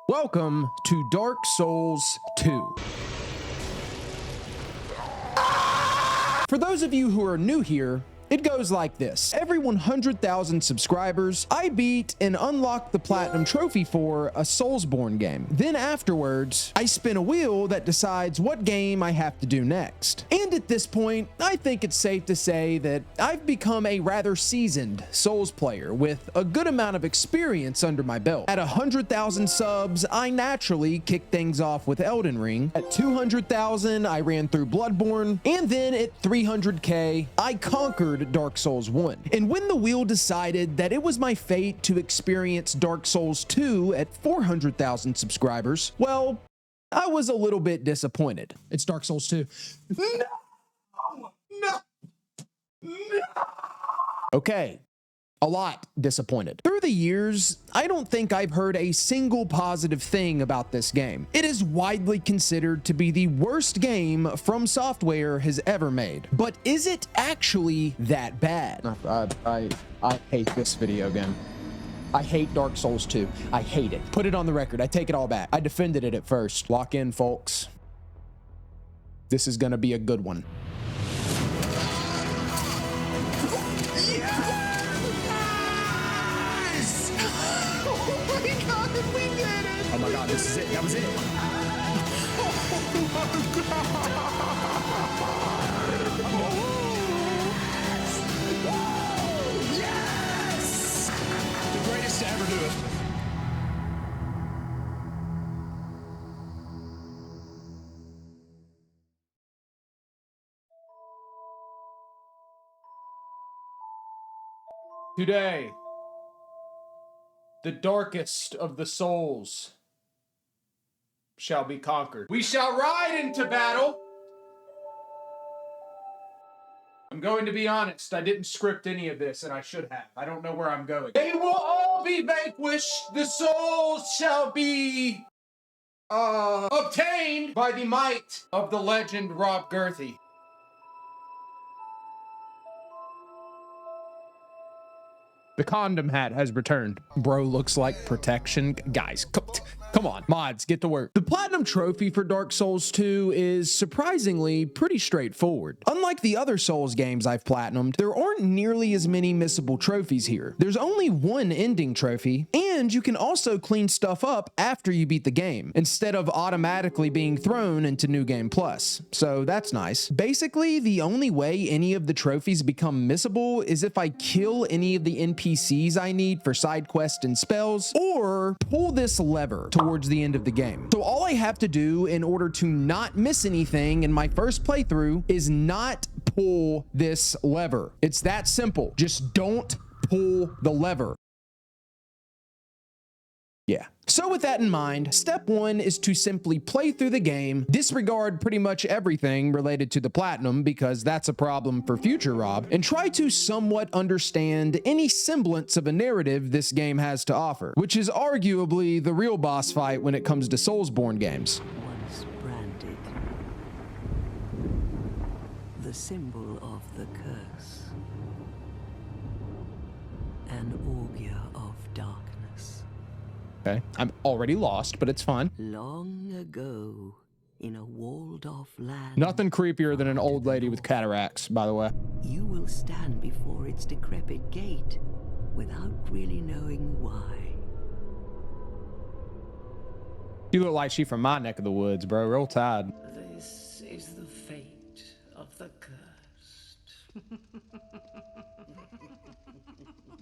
Welcome to Dark Souls 2. For those of you who are new here, it goes like this. Every 100,000 subscribers, I beat and unlock the Platinum Trophy for a Soulsborne game. Then afterwards, I spin a wheel that decides what game I have to do next. And at this point, I think it's safe to say that I've become a rather seasoned Souls player with a good amount of experience under my belt. At 100,000 subs, I naturally kicked things off with Elden Ring. At 200,000, I ran through Bloodborne. And then at 300K, I conquered Dark Souls 1. And when the wheel decided that it was my fate to experience Dark Souls 2 at 400,000 subscribers, well, I was a little bit disappointed. It's Dark Souls 2. No. Okay. A lot disappointed. Through the years, I don't think I've heard a single positive thing about this game. It is widely considered to be the worst game From Software has ever made. But is it actually that bad? I hate this video game. I hate Dark Souls 2. I hate it. Put it on the record. I take it all back. I defended it at first. Lock in, folks. This is gonna be a good one. Oh my god, this is it. That was it. Oh, yes! The greatest to ever do it. Today, the darkest of the souls shall be conquered. We shall ride into battle. I'm going to be honest, I didn't script any of this, and I should have. I don't know where I'm going. They will all be vanquished. The souls shall be obtained by the might of the legend Rob Girthy. The condom hat has returned. Bro looks like protection. Guys, come on, mods, get to work. The Platinum Trophy for Dark Souls 2 is surprisingly pretty straightforward. Unlike the other Souls games I've platinumed, there aren't nearly as many missable trophies here. There's only one ending trophy, and you can also clean stuff up after you beat the game, instead of automatically being thrown into New Game Plus. So that's nice. Basically, the only way any of the trophies become missable is if I kill any of the NPCs I need for side quests and spells, or pull this lever towards the end of the game. So all I have to do in order to not miss anything in my first playthrough is not pull this lever. It's that simple. Just don't pull the lever. Yeah. So with that in mind, step one is to simply play through the game, disregard pretty much everything related to the platinum because that's a problem for future Rob, and try to somewhat understand any semblance of a narrative this game has to offer, which is arguably the real boss fight when it comes to Soulsborne games. Once branded, the symbol of the curse, an augur of darkness. Okay, I'm already lost, but it's fine. Long ago, in a walled-off land, Nothing creepier than an old lady with cataracts, by the way. you will stand before its decrepit gate without really knowing why. You look like she from my neck of the woods, bro. Roll Tide. This is the fate of the cursed.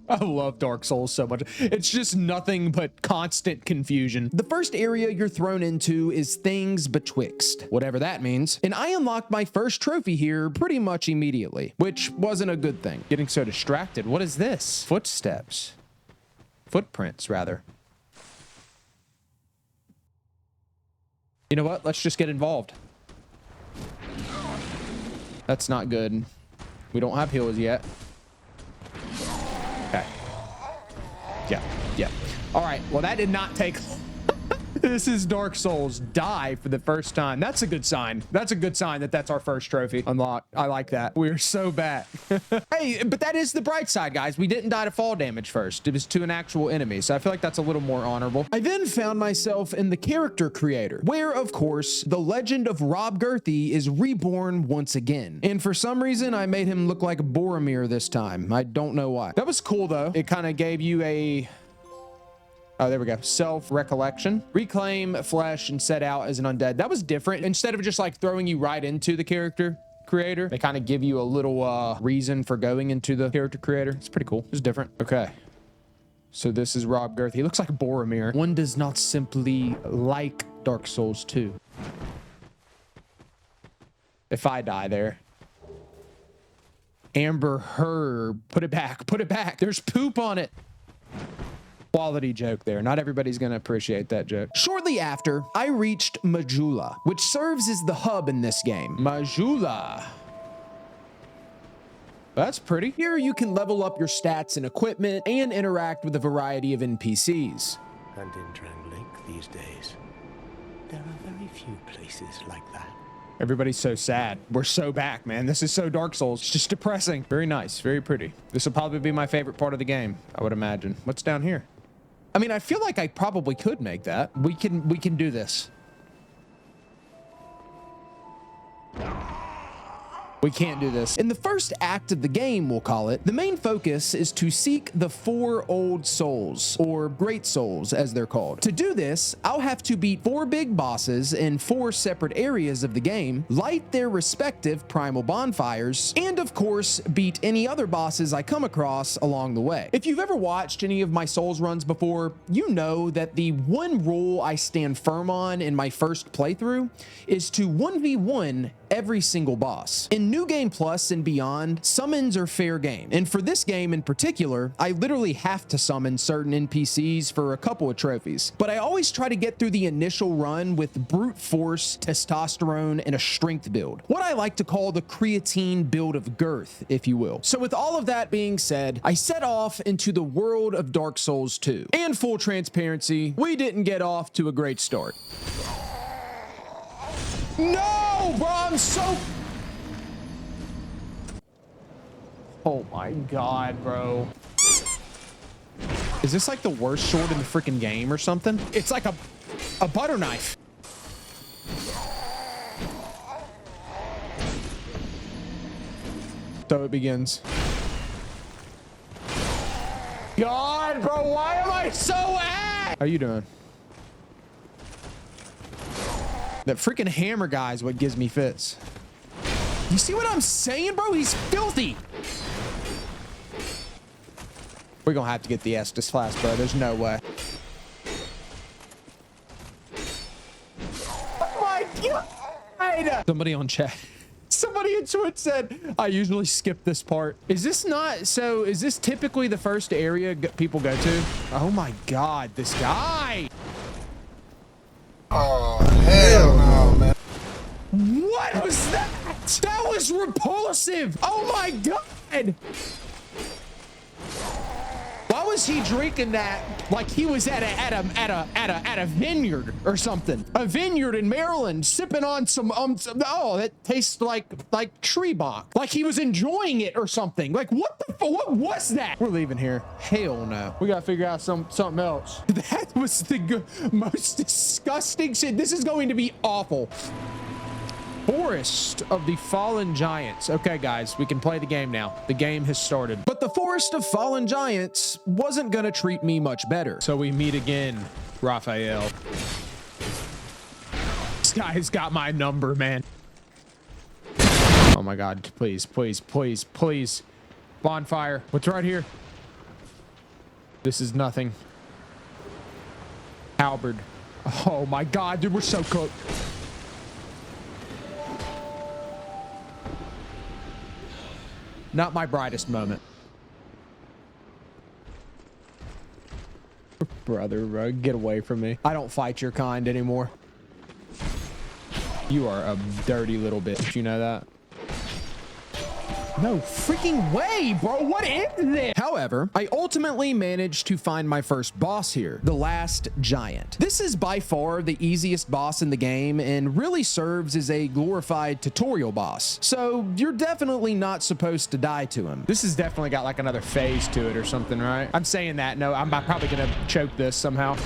I love Dark Souls so much. It's just nothing but constant confusion. The first area you're thrown into is Things Betwixt, whatever that means. And I unlocked my first trophy here pretty much immediately, which wasn't a good thing. Getting so distracted. What is this? Footsteps. Footprints, rather. You know what? Let's just get involved. That's not good. We don't have heals yet. Okay. Yeah. All right. Well, that did not take This is Dark Souls. Die for the first time. That's a good sign. That's a good sign that that's our first trophy unlocked. I like that. We're so bad. Hey, but that is the bright side, guys. We didn't die to fall damage first. It was to an actual enemy. So I feel like that's a little more honorable. I then found myself in the character creator, where, of course, the legend of Rob Gerthy is reborn once again. And for some reason, I made him look like Boromir this time. I don't know why. That was cool, though. It kind of gave you a... Oh, there we go. Self-recollection. Reclaim flesh and set out as an undead. That was different. Instead of just like throwing you right into the character creator, they kind of give you a little reason for going into the character creator. It's pretty cool. It's different. Okay. So this is Rob Gerthy. He looks like Boromir. One does not simply like Dark Souls 2. If I die there. Amber Herb. Put it back. Put it back. There's poop on it. Quality joke there. Not everybody's going to appreciate that joke. Shortly after, I reached Majula, which serves as the hub in this game. Majula. That's pretty. Here you can level up your stats and equipment and interact with a variety of NPCs. And in Drangleic these days, there are very few places like that. Everybody's so sad. We're so back, man. This is so Dark Souls. It's just depressing. Very nice. Very pretty. This will probably be my favorite part of the game, I would imagine. What's down here? I mean, I feel like I probably could make that. We can do this. We can't do this. In the first act of the game, we'll call it, the main focus is to seek the 4 old souls, or great souls as they're called. To do this, I'll have to beat 4 big bosses in 4 separate areas of the game, light their respective primal bonfires, and of course, beat any other bosses I come across along the way. If you've ever watched any of my Souls runs before, you know that the one rule I stand firm on in my first playthrough is to 1v1 every single boss. In New Game Plus and beyond, summons are fair game. And for this game in particular, I literally have to summon certain NPCs for a couple of trophies. But I always try to get through the initial run with brute force, testosterone, and a strength build. What I like to call the creatine build of girth, if you will. So with all of that being said, I set off into the world of Dark Souls 2. And full transparency, we didn't get off to a great start. No, bro, I'm so... Oh my God, bro. Is this like the worst sword in the freaking game or something? It's like a butter knife. So it begins. God, bro, why am I so ass? How you doing? That freaking hammer guy is what gives me fits. You see what I'm saying, bro? He's filthy. We're gonna have to get the Estus class, bro. There's no way. Oh my God! Somebody on chat. Somebody in Twitch said, I usually skip this part. Is this not, so is this typically the first area people go to? Oh my God, this guy. Oh, hell no, man. What was that? That was repulsive. Oh my God. Why was he drinking that like he was at a vineyard or something? A vineyard in Maryland, sipping on some oh, that tastes like tree bark. Like he was enjoying it or something. Like what was that? We're leaving here. Hell no. We gotta figure out something else. That was the most disgusting shit. This is going to be awful. Forest of the Fallen Giants. Okay, guys, we can play the game now. The game has started. But the Forest of Fallen Giants wasn't gonna treat me much better. So we meet again, Raphael. This guy's got my number, man. Oh my God, please, please, please, please. Bonfire. What's right here? This is nothing. Halberd. Oh my God, dude, we're so cooked. Not my brightest moment. Brother, bro, get away from me. I don't fight your kind anymore. You are a dirty little bitch. You know that? No freaking way, bro. What is this? How However, I ultimately managed to find my first boss here, the Last Giant. This is by far the easiest boss in the game and really serves as a glorified tutorial boss. So you're definitely not supposed to die to him. This has definitely got like another phase to it or something, right? I'm saying that. No, I'm probably gonna choke this somehow.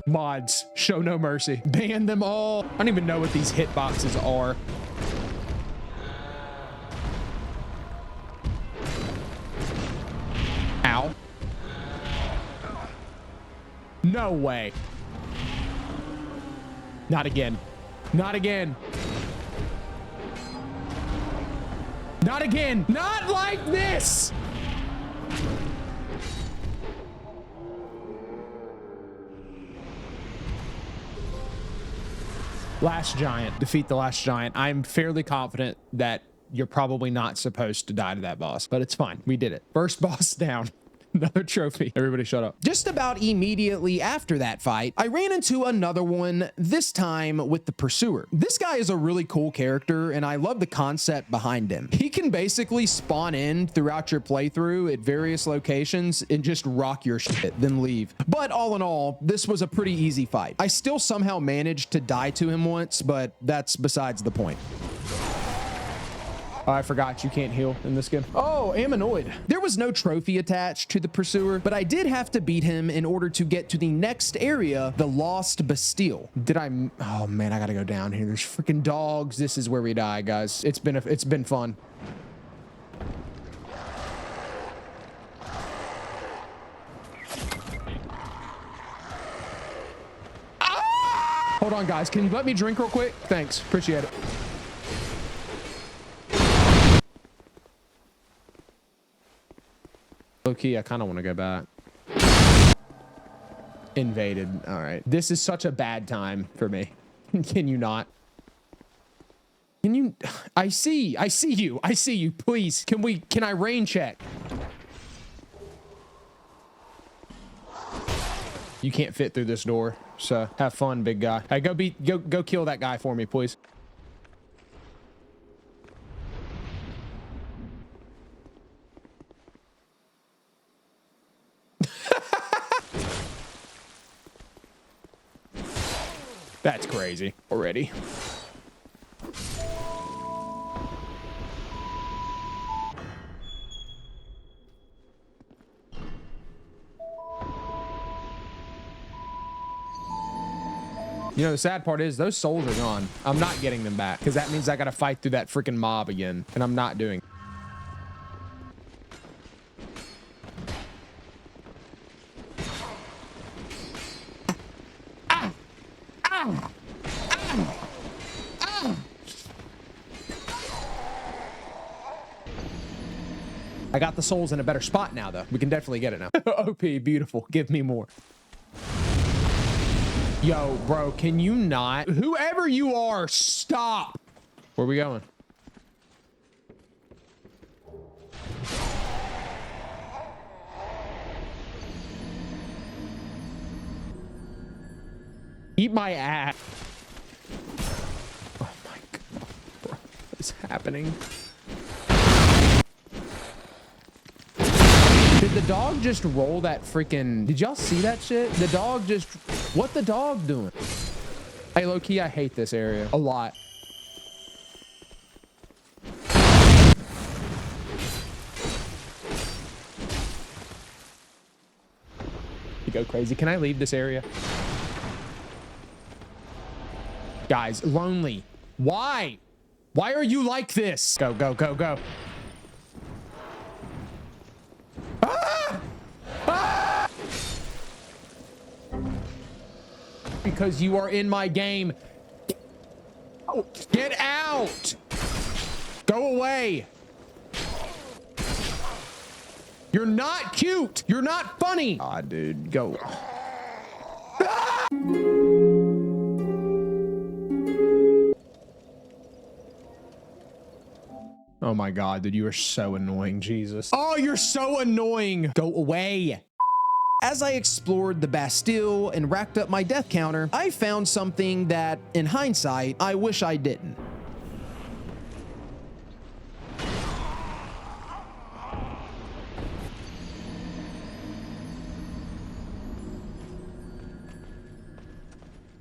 Mods, show no mercy. Ban them all. I don't even know what these hitboxes are. Ow. No way. Not again. Not again. Not again. Not like this. Last Giant. Defeat the Last Giant. I'm fairly confident that you're probably not supposed to die to that boss, but it's fine. We did it. First boss down. Another trophy. Everybody shut up. Just about immediately after that fight, I ran into another one, this time with the Pursuer. This guy is a really cool character, and I love the concept behind him. He can basically spawn in throughout your playthrough at various locations and just rock your shit, then leave. But all in all, this was a pretty easy fight. I still somehow managed to die to him once, but that's besides the point. Oh, I forgot you can't heal in this game. Oh, Ammonoid. There was no trophy attached to the Pursuer, but I did have to beat him in order to get to the next area, the Lost Bastille. Oh man, I gotta go down here. There's freaking dogs. This is where we die, guys. It's been fun. Ah! Hold on, guys. Can you let me drink real quick? Thanks. Appreciate it. Low-key, I kind of want to go back. Invaded. All right. This is such a bad time for me. Can you not? Can you? I see you. I see you. Please. Can I rain check? You can't fit through this door. So have fun, big guy. Hey, go kill that guy for me, please. That's crazy already. You know, the sad part is those souls are gone. I'm not getting them back because that means I got to fight through that freaking mob again, and I'm not doing it. I got the souls in a better spot now, though. We can definitely get it now. OP, beautiful. Give me more. Yo, bro, can you not? Whoever you are, stop. Where are we going? Eat my ass. Oh my God, bro. What is happening? Did the dog just roll that freaking... Did y'all see that shit? The dog just... What the dog doing? Hey, low-key, I hate this area a lot. You go crazy. Can I leave this area? Guys, lonely. Why? Why are you like this? Go, go, go, go. Ah! Ah! Because you are in my game. Oh, get out. Go away. You're not cute. You're not funny. Ah, dude, go. Ah! Oh my God, dude, you are so annoying, Jesus. Oh, you're so annoying. Go away. As I explored the Bastille and racked up my death counter, I found something that, in hindsight, I wish I didn't.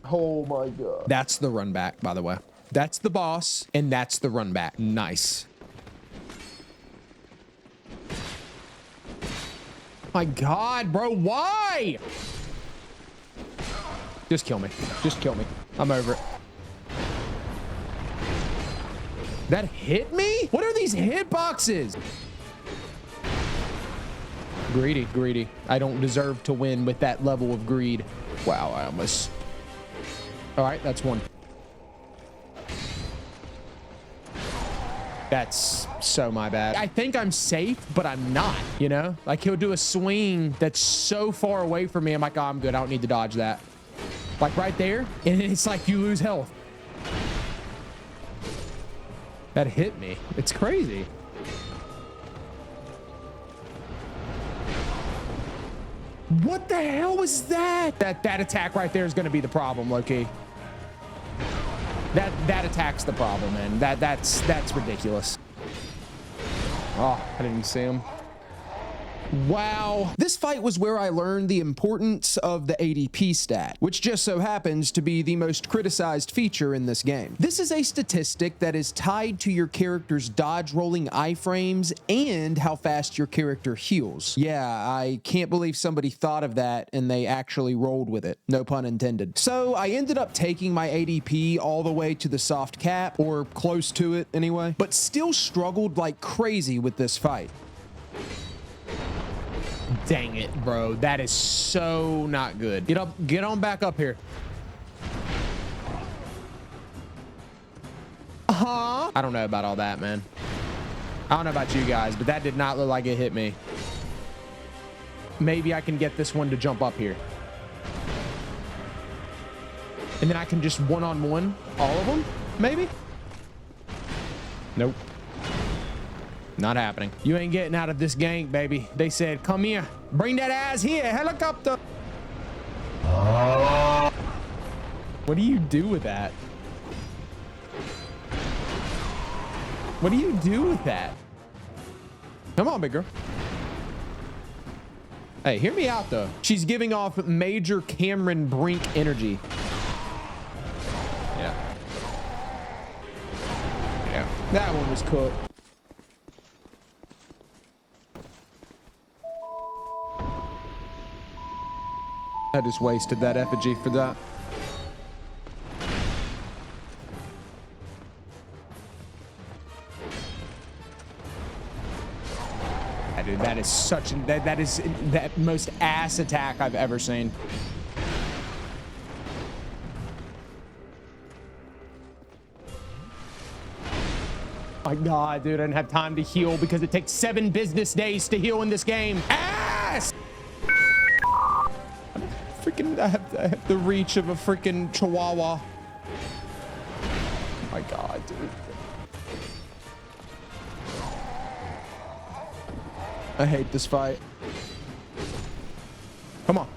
Oh my god. That's the run back, by the way. That's the boss, and that's the run back. Nice. My god, bro, why? Just kill me. Just kill me. I'm over it. That hit me? What are these hitboxes? Greedy, greedy. I don't deserve to win with that level of greed. Wow, I almost... All right, that's one. That's so my bad. I think I'm safe, but I'm not, you know? Like, he'll do a swing that's so far away from me. I'm like, oh, I'm good. I don't need to dodge that. Like right there. And it's like you lose health. That hit me. It's crazy. What the hell was that? That attack right there is going to be the problem, Loki. That attack's the problem, man. That's ridiculous. Oh, I didn't even see him. Wow. This fight was where I learned the importance of the ADP stat, which just so happens to be the most criticized feature in this game. This is a statistic that is tied to your character's dodge rolling iframes and how fast your character heals. Yeah, I can't believe somebody thought of that and they actually rolled with it. No pun intended. So I ended up taking my ADP all the way to the soft cap, or close to it anyway, but still struggled like crazy with this fight. Dang it, bro. That is so not good. Get on back up here. I don't know about all that, man. I don't know about you guys, but that did not look like it hit me. Maybe I can get this one to jump up here. And then I can just one-on-one all of them, maybe? Nope. Not happening. You ain't getting out of this gank, baby. They said, come here. Bring that ass here. Helicopter. What do you do with that? What do you do with that? Come on, big girl. Hey, hear me out, though. She's giving off major Cameron Brink energy. Yeah. Yeah. That one was cooked. I just wasted that effigy for that. Dude, that is such an, that is that most ass attack I've ever seen. My God, dude, I didn't have time to heal because it takes 7 business days to heal in this game. Ass! Freaking, I have the reach of a freaking chihuahua. My God, dude. I hate this fight. Come on.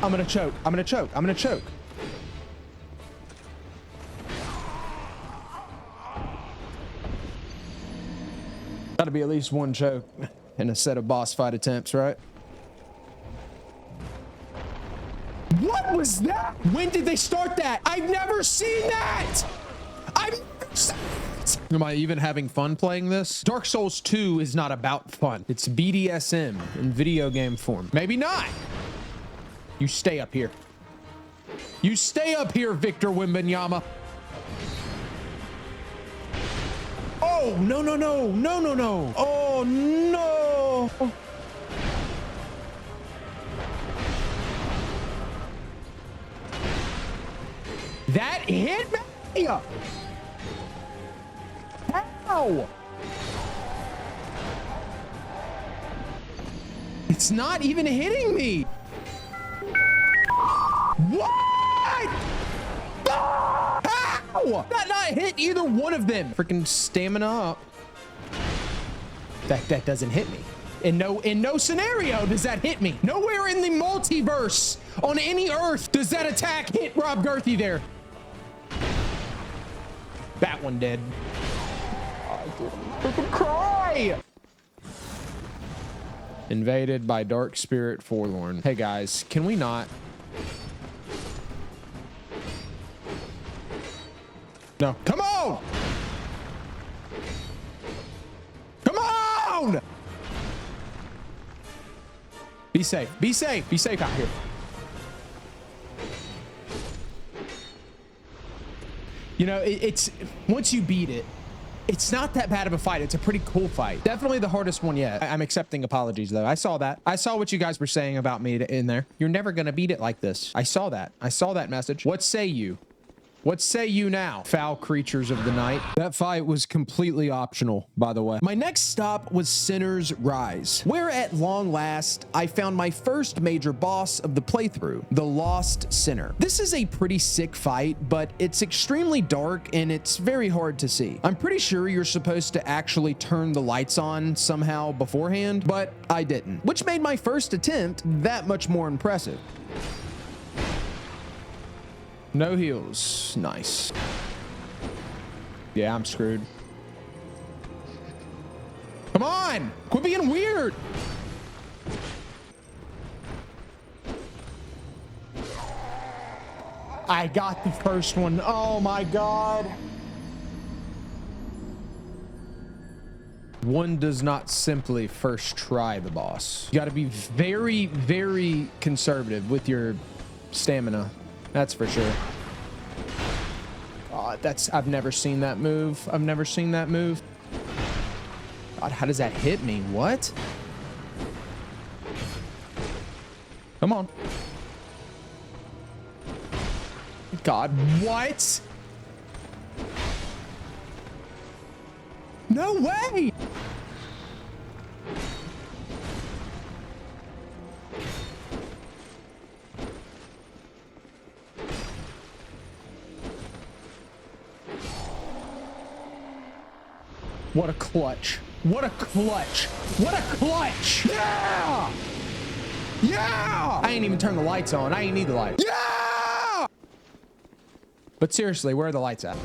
I'm gonna choke. I'm gonna choke. I'm gonna choke. Gotta be at least one choke in a set of boss fight attempts, right? What was that? When did they start that? I've never seen that! Am I even having fun playing this? Dark Souls 2 is not about fun. It's BDSM in video game form. Maybe not. You stay up here. You stay up here, Victor Wembanyama. Oh, no, no, no, no, no, no. Oh, no. That hit me. How? It's not even hitting me. What? How? That not hit either one of them. Freaking stamina up. That doesn't hit me. In no scenario does that hit me. Nowhere in the multiverse on any Earth does that attack hit Rob Girthy there. That one did. I can cry. Invaded by Dark Spirit Forlorn. Hey guys, can we not? No, come on! Come on! Be safe, be safe, be safe out here. You know, it's once you beat it, it's not that bad of a fight. It's a pretty cool fight. Definitely the hardest one yet. I'm accepting apologies though. I saw that. I saw what you guys were saying about me in there. You're never gonna beat it like this. I saw that. I saw that message. What say you? What say you now, foul creatures of the night? That fight was completely optional, by the way. My next stop was Sinner's Rise, where at long last, I found my first major boss of the playthrough, the Lost Sinner. This is a pretty sick fight, but it's extremely dark and it's very hard to see. I'm pretty sure you're supposed to actually turn the lights on somehow beforehand, but I didn't, which made my first attempt that much more impressive. No heals. Nice. Yeah, I'm screwed. Come on! Quit being weird! I got the first one. Oh my god. One does not simply first try the boss. You gotta be very, very conservative with your stamina. That's for sure. God, I've never seen that move. I've never seen that move. God, how does that hit me? What? Come on. God, what? No way! What a clutch. What a clutch. What a clutch. Yeah! Yeah! I ain't even turned the lights on. I ain't need the light. Yeah! But seriously, where are the lights at?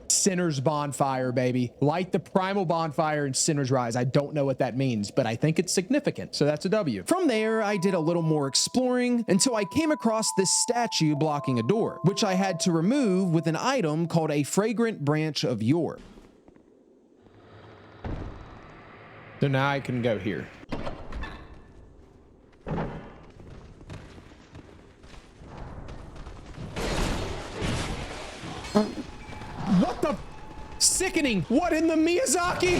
Sinner's Bonfire, baby. Light the primal bonfire in Sinner's Rise. I don't know what that means, but I think it's significant. So that's a W. From there, I did a little more exploring until I came across this statue blocking a door, which I had to remove with an item called a Fragrant Branch of Yore. So now I can go here. What the? Sickening. What in the Miyazaki?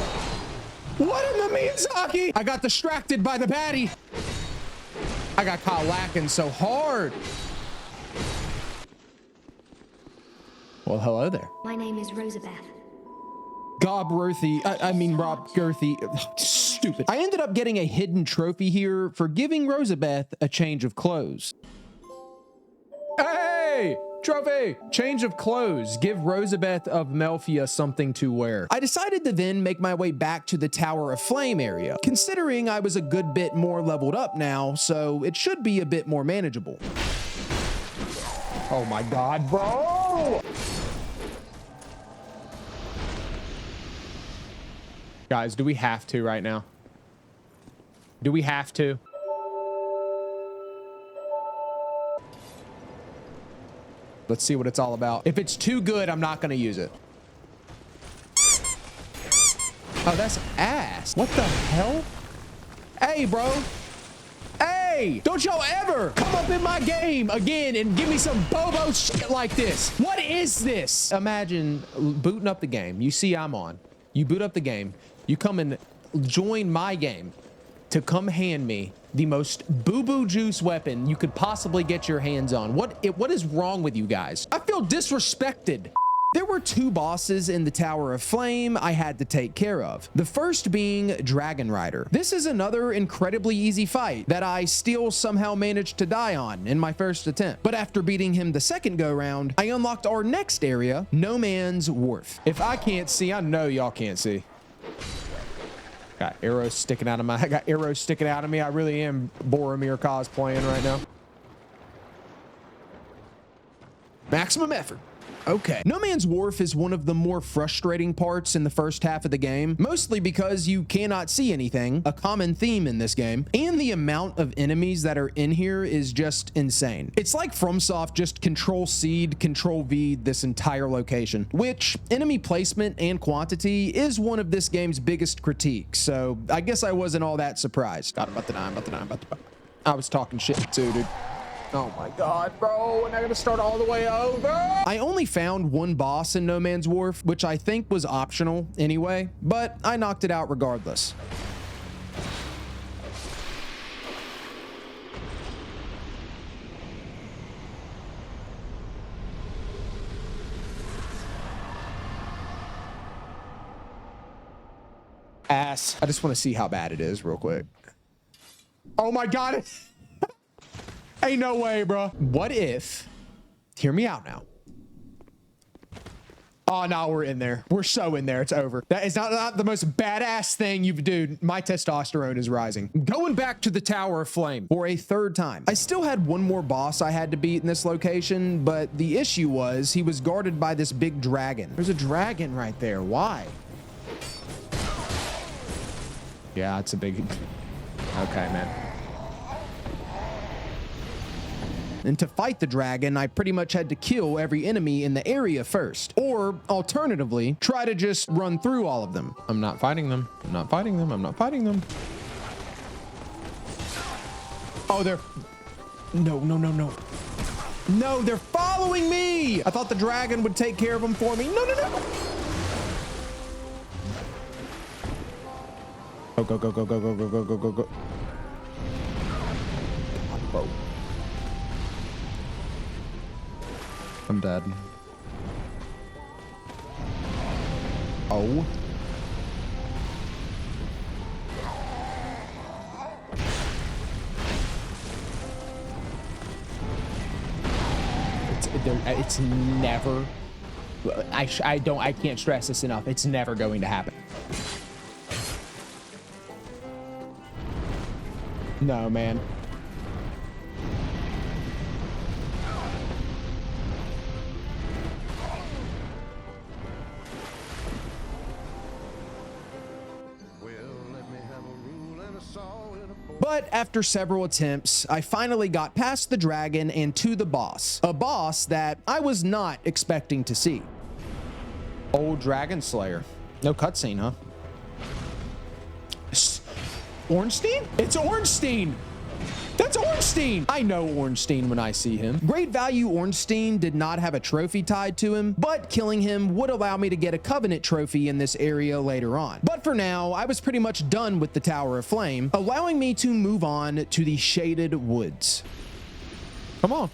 What in the Miyazaki? I got distracted by the baddie. I got caught lacking so hard. Well, hello there. My name is Rosabeth. Rob Girthy. Stupid. I ended up getting a hidden trophy here for giving Rosabeth a change of clothes. Hey! Trophy! Change of clothes. Give Rosabeth of Melfia something to wear. I decided to then make my way back to the Tower of Flame area, considering I was a good bit more leveled up now, so it should be a bit more manageable. Oh my god, bro! Guys, do we have to right now? Do we have to? Let's see what it's all about. If it's too good, I'm not gonna use it. Oh, that's ass. What the hell? Hey, bro. Hey, don't y'all ever come up in my game again and give me some bobo shit like this. What is this? Imagine booting up the game. You see I'm on. You boot up the game. You come and join my game to come hand me the most boo-boo juice weapon you could possibly get your hands on. What is wrong with you guys? I feel disrespected. There were two bosses in the Tower of Flame I had to take care of. The first being Dragon Rider. This is another incredibly easy fight that I still somehow managed to die on in my first attempt. But after beating him the second go round, I unlocked our next area, No Man's Wharf. If I can't see, I know y'all can't see. Got arrows sticking out of my, I got arrows sticking out of me. I really am Boromir cosplaying right now. Maximum effort. Okay. No Man's Wharf is one of the more frustrating parts in the first half of the game, mostly because you cannot see anything, a common theme in this game, and the amount of enemies that are in here is just insane. It's like FromSoft just Control-C, Control-V this entire location, which enemy placement and quantity is one of this game's biggest critiques, so I guess I wasn't all that surprised. God, about to die. I was talking shit too, dude. Oh my God, bro, and I gotta start all the way over. I only found one boss in No Man's Wharf, which I think was optional anyway, but I knocked it out regardless. Ass. I just want to see how bad it is real quick. Oh my God. Ain't no way, bro. What if, hear me out now. Oh, no, we're in there. We're so in there. It's over. That is not the most badass thing you've, dude. My testosterone is rising. Going back to the Tower of Flame for a third time. I still had one more boss I had to beat in this location, but the issue was he was guarded by this big dragon. There's a dragon right there. Why? Yeah, it's a big, okay, man. And to fight the dragon, I pretty much had to kill every enemy in the area first. Or, alternatively, try to just run through all of them. I'm not fighting them. I'm not fighting them. I'm not fighting them. Oh, they're... No. No, they're following me! I thought the dragon would take care of them for me. No. Go. Bro. I'm dead. Oh. It's never, I can't stress this enough. It's never going to happen. No, man. But after several attempts, I finally got past the dragon and to the boss. A boss that I was not expecting to see. Old Dragon Slayer. No cutscene, huh? Ornstein? It's Ornstein! That's Ornstein! I know Ornstein when I see him. Great value Ornstein did not have a trophy tied to him, but killing him would allow me to get a Covenant trophy in this area later on. But for now, I was pretty much done with the Tower of Flame, allowing me to move on to the Shaded Woods. Come on.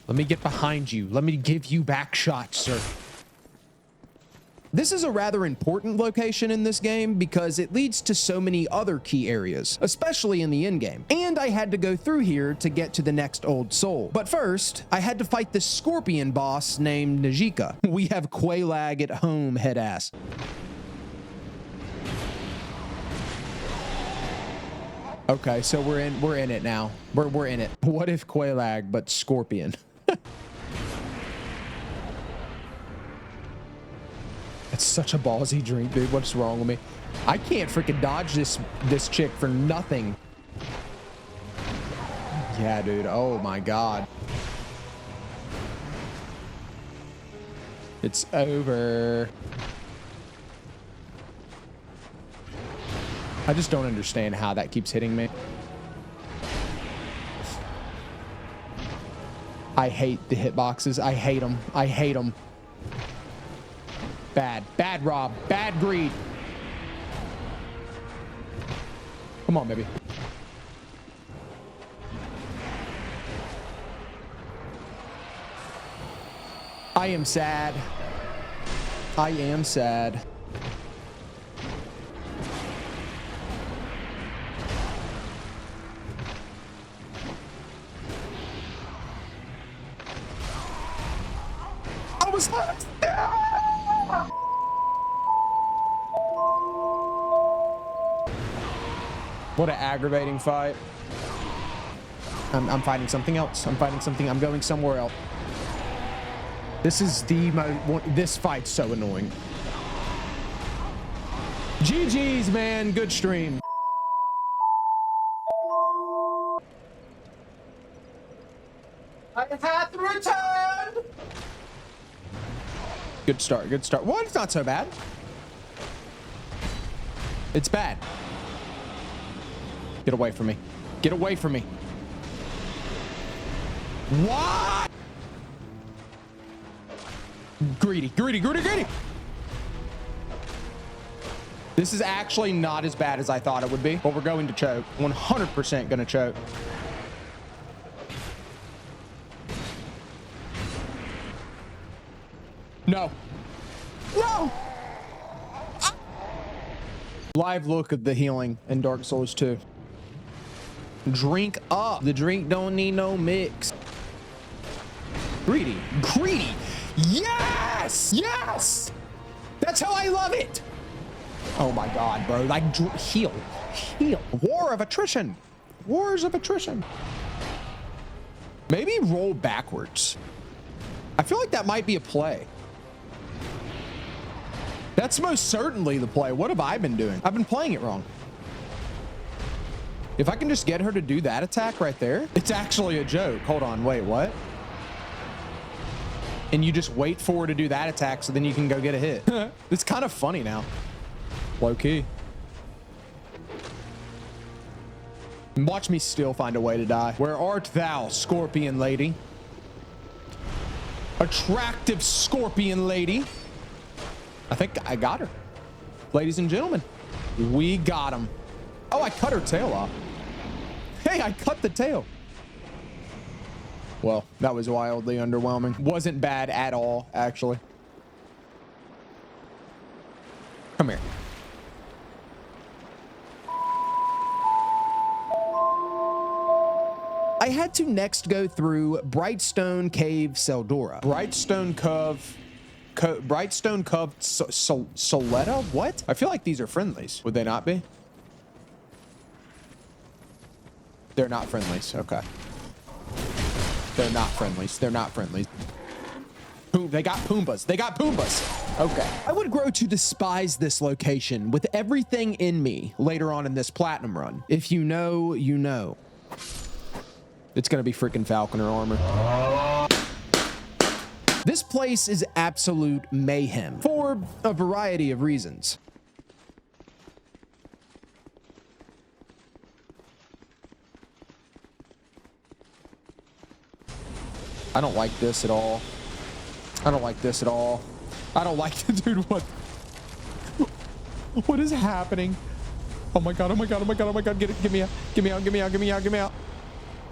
Let me get behind you. Let me give you back shots, sir. This is a rather important location in this game because it leads to so many other key areas, especially in the endgame. And I had to go through here to get to the next Old Soul. But first, I had to fight this scorpion boss named Najka. We have Quelaag at home, head ass. Okay, so we're in it now. We're in it. What if Quelaag but scorpion? It's such a ballsy drink, dude. What's wrong with me? I can't freaking dodge this chick for nothing. Yeah, dude. Oh my God. It's over. I just don't understand how that keeps hitting me. I hate the hitboxes. I hate them. I hate them. Bad Rob, bad greed. Come on, baby. I am sad. I am sad. I was What an aggravating fight. I'm fighting something else. I'm fighting something. I'm going somewhere else. This is the most, this fight's so annoying. GG's, man. Good stream. I have returned. Good start. Good start. Well, it's not so bad. It's bad. Get away from me. Get away from me. What? Greedy, greedy, greedy, greedy. This is actually not as bad as I thought it would be, but we're going to choke. 100% gonna choke. No. No! Ah! Live look at the healing in Dark Souls 2. Drink up. The drink don't need no mix. Greedy. Greedy. Yes! Yes! That's how I love it! Oh my god, bro. Like, heal. Heal. War of attrition. Wars of attrition. Maybe roll backwards. I feel like that might be a play. That's most certainly the play. What have I been doing? I've been playing it wrong. If I can just get her to do that attack right there, it's actually a joke. Hold on, wait, what? And you just wait for her to do that attack so then you can go get a hit. It's kind of funny now. Low key. Watch me still find a way to die. Where art thou, scorpion lady? Attractive scorpion lady. I think I got her. Ladies and gentlemen, we got him. Oh, I cut her tail off. Hey, I cut the tail. Well, that was wildly underwhelming. Wasn't bad at all, actually. Come here. I had to next go through Brightstone Cave Seldora. Brightstone Cove. Brightstone Cove Soletta? What? I feel like these are friendlies. Would they not be? They're not friendlies. Okay. They're not friendlies. They're not friendlies. They got Poombas. They got Poombas. Okay. I would grow to despise this location with everything in me later on in this platinum run. If you know, you know. It's gonna be freaking Falconer armor. This place is absolute mayhem for a variety of reasons. I don't like this at all. I don't like this at all. I don't like it, dude. What is happening? Oh my god, oh my god, oh my god, oh my god. Get me out. Get me out, get me out, get me out, get me out.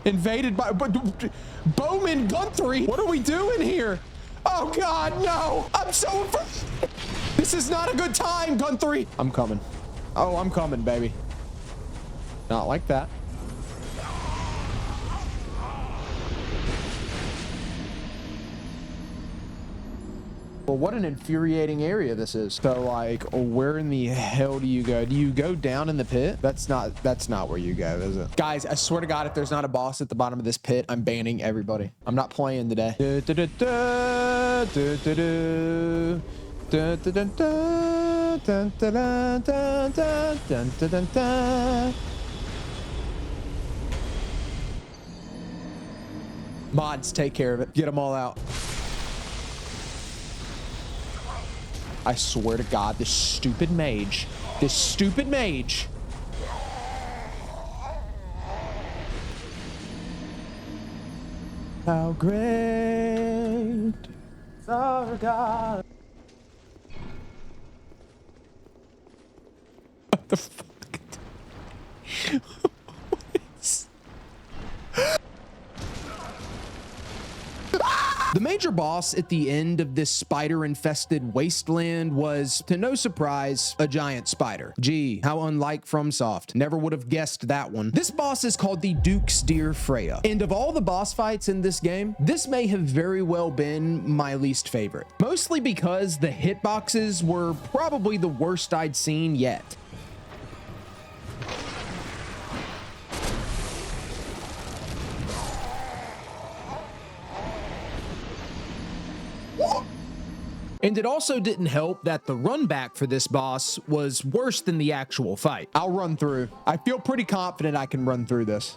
Invaded by Bowman Guthrie. What are we doing here? Oh god, no. I'm so afraid. This is not a good time, Guthrie. I'm coming. Oh, I'm coming, baby. Not like that. Well, what an infuriating area this is. So, like, where in the hell do you go? Do you go down in the pit? That's not where you go, is it? Guys, I swear to God, if there's not a boss at the bottom of this pit, I'm banning everybody. I'm not playing today. Mods, take care of it. Get them all out. I swear to God, this stupid mage. How great is our God. What the fuck? The major boss at the end of this spider-infested wasteland was, to no surprise, a giant spider. Gee, how unlike FromSoft. Never would have guessed that one. This boss is called the Duke's Dear Freya. And of all the boss fights in this game, this may have very well been my least favorite. Mostly because the hitboxes were probably the worst I'd seen yet. And it also didn't help that the run back for this boss was worse than the actual fight. I'll run through. I feel pretty confident I can run through this.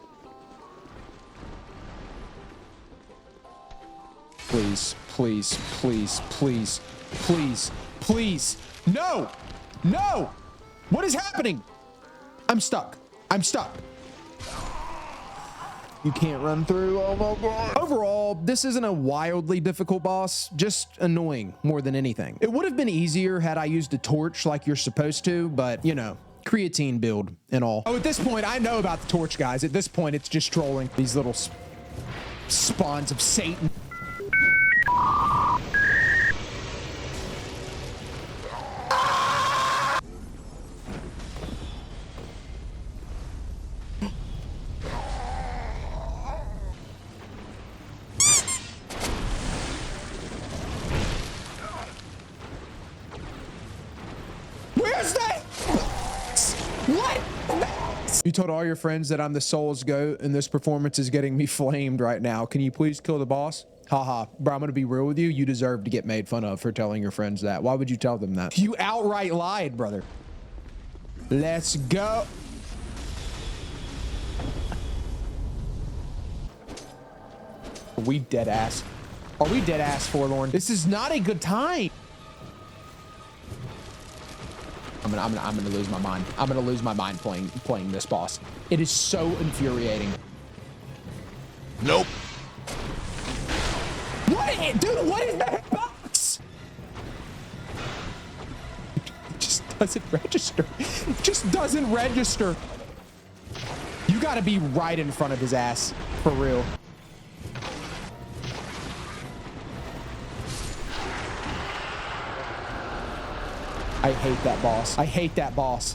Please, please, please, please, please, please. No, no. What is happening? I'm stuck. I'm stuck. You can't run through. Oh my God. Overall, this isn't a wildly difficult boss, just annoying more than anything. It would have been easier had I used a torch like you're supposed to, but you know, creatine build and all. Oh, at this point, I know about the torch, guys. At this point, it's just trolling these little spawns of Satan. Where's that? What? You told all your friends that I'm the Soul's goat and this performance is getting me flamed right now. Can you please kill the boss? Haha, bro, I'm gonna be real with you. You deserve to get made fun of for telling your friends that. Why would you tell them that? You outright lied, brother. Let's go. Are we dead ass? Are we dead ass, Forlorn? This is not a good time. I'm gonna lose my mind. I'm gonna lose my mind playing this boss. It is so infuriating. Nope. What, dude? What is that box? It just doesn't register. It just doesn't register. You gotta be right in front of his ass, for real. I hate that boss. I hate that boss.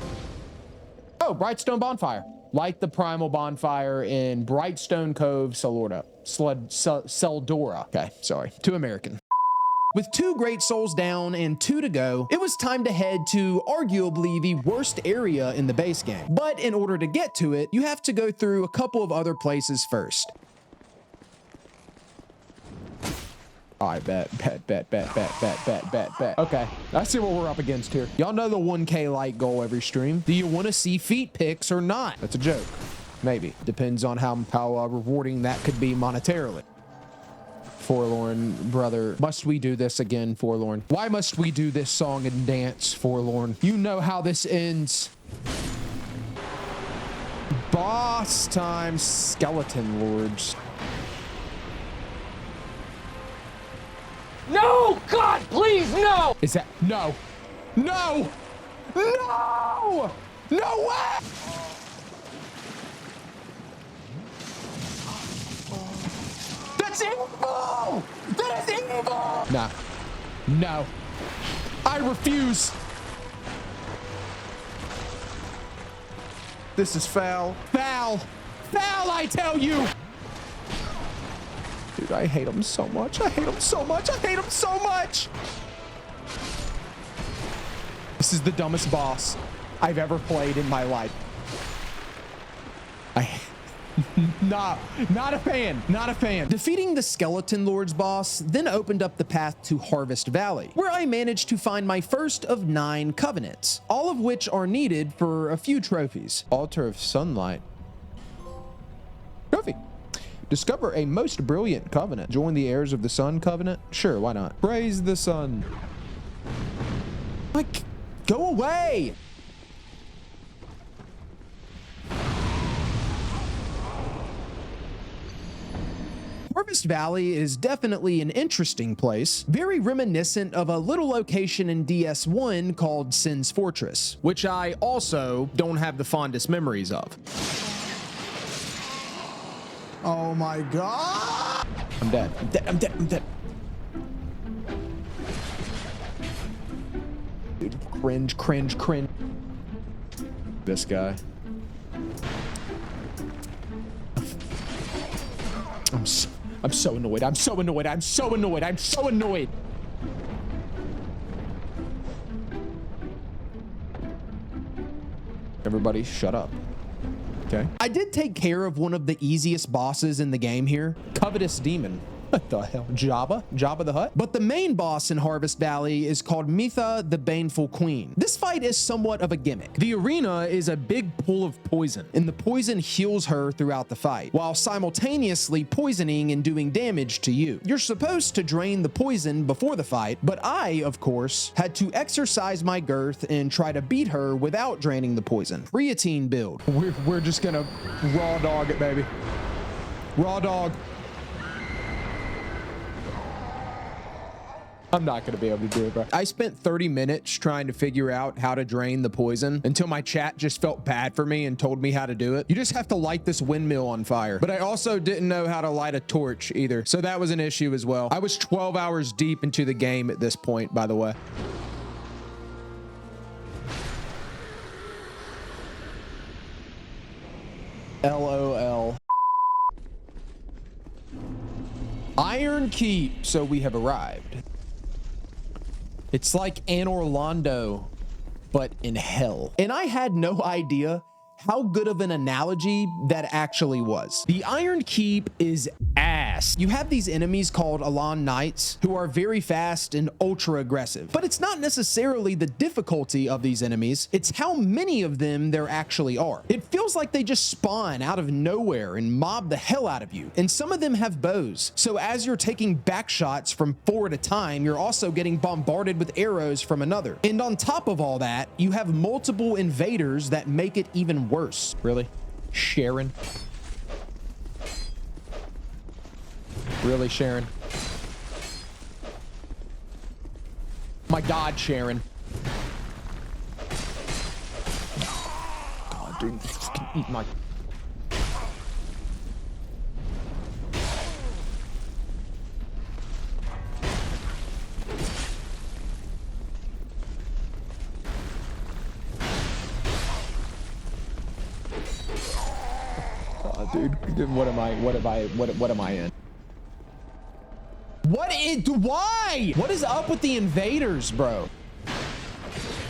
Oh, Brightstone Bonfire. Like the primal bonfire in Brightstone Cove, Seldora. Okay, sorry. Too American. With 2 great souls down and 2 to go, it was time to head to arguably the worst area in the base game. But in order to get to it, you have to go through a couple of other places first. All right, bet. Okay, I see what we're up against here. Y'all know the 1K like goal every stream. Do you want to see feet pics or not? That's a joke. Maybe. Depends on how rewarding that could be monetarily. Forlorn, brother. Must we do this again, Forlorn? Why must we do this song and dance, Forlorn? You know how this ends. Boss time, skeleton lords. No! God, please, no! Is that... No! No! No! No way! That's evil! That is evil! Nah. No. I refuse. This is foul. Foul! Foul, I tell you! Dude, I hate him so much. I hate him so much. I hate him so much. This is the dumbest boss I've ever played in my life. Not a fan. Not a fan. Defeating the Skeleton Lord's boss then opened up the path to Harvest Valley, where I managed to find my first of 9 covenants, all of which are needed for a few trophies. Altar of Sunlight. Trophy. Discover a most brilliant covenant. Join the heirs of the sun covenant? Sure, why not? Praise the sun. Like, go away. Harvest Valley is definitely an interesting place, very reminiscent of a little location in DS1 called Sin's Fortress, which I also don't have the fondest memories of. Oh my God. I'm dead. I'm dead. I'm dead. I'm dead. Dude, cringe, cringe, cringe. This guy. I'm so annoyed. I'm so annoyed. I'm so annoyed. I'm so annoyed. Everybody shut up. Okay. I did take care of one of the easiest bosses in the game here, Covetous Demon. What the hell? Jabba the Hutt? But the main boss in Harvest Valley is called Mitha the Baneful Queen. This fight is somewhat of a gimmick. The arena is a big pool of poison, and the poison heals her throughout the fight, while simultaneously poisoning and doing damage to you. You're supposed to drain the poison before the fight, but I, of course, had to exercise my girth and try to beat her without draining the poison. Creatine build. We're just gonna raw dog it, baby. Raw dog. I'm not gonna be able to do it, bro. I spent 30 minutes trying to figure out how to drain the poison until my chat just felt bad for me and told me how to do it. You just have to light this windmill on fire. But I also didn't know how to light a torch either. So that was an issue as well. I was 12 hours deep into the game at this point, by the way. LOL. Iron Keep. So we have arrived. It's like Anne Orlando, but in hell. And I had no idea how good of an analogy that actually was. The Iron Keep is ass. You have these enemies called Alonne Knights who are very fast and ultra aggressive, but it's not necessarily the difficulty of these enemies, it's how many of them there actually are. It feels like they just spawn out of nowhere and mob the hell out of you. And some of them have bows, so as you're taking back shots from 4 at a time, you're also getting bombarded with arrows from another. And on top of all that, you have multiple invaders that make it even worse. Really? Sharon? Really, Sharon? My God, Sharon. God, dude, this can eat my... Dude, what am I in? Why? What is up with the invaders, bro?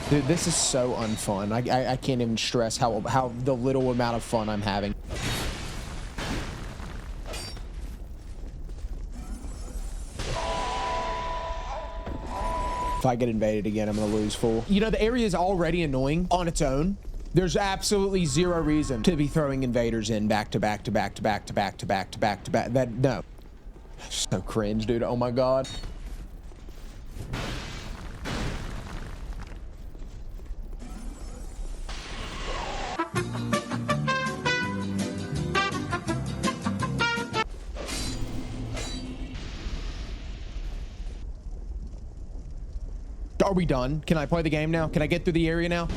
Dude, this is so unfun. I can't even stress how the little amount of fun I'm having. If I get invaded again, I'm gonna lose full. You know, the area is already annoying on its own. There's absolutely zero reason to be throwing invaders in back to back to back to back to back to back to back to back. That, no. So cringe, dude. Oh my God. Are we done? Can I play the game now? Can I get through the area now?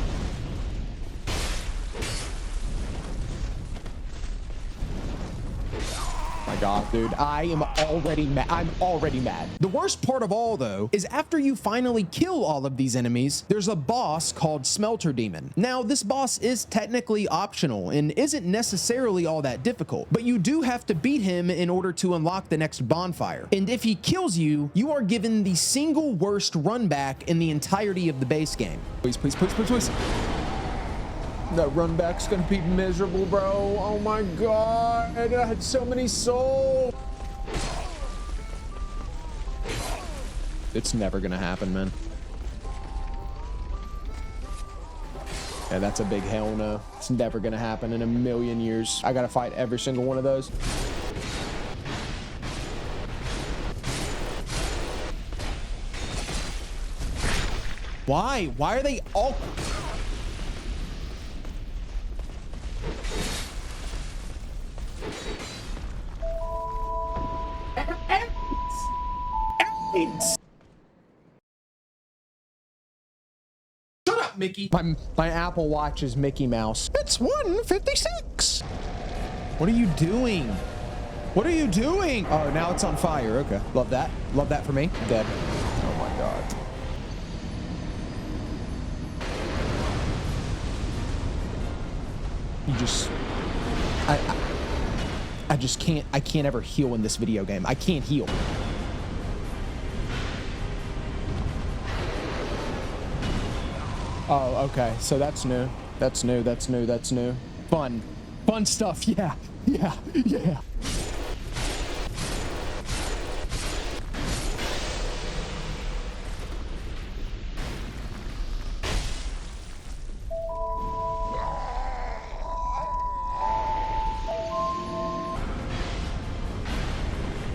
God, dude, I am already mad. I'm already mad. The worst part of all, though, is after you finally kill all of these enemies, there's a boss called Smelter Demon. Now, this boss is technically optional and isn't necessarily all that difficult, but you do have to beat him in order to unlock the next bonfire. And if he kills you, you are given the single worst run back in the entirety of the base game. Please, please, please, please, please. That run back's gonna be miserable, bro. Oh my God, I had so many souls. It's never gonna happen, man. Yeah, that's a big hell no. It's never gonna happen in a million years. I gotta fight every single one of those. Why? Why are they all... Shut up, Mickey. My Apple Watch is Mickey Mouse. It's 1:56. What are you doing? What are you doing? Oh, now it's on fire. Okay. Love that. Love that for me. Dead. Oh my God. You just... I just can't... I can't ever heal in this video game. I can't heal. Oh, okay. So that's new. That's new. That's new. That's new. Fun. Fun stuff. Yeah. Yeah. Yeah.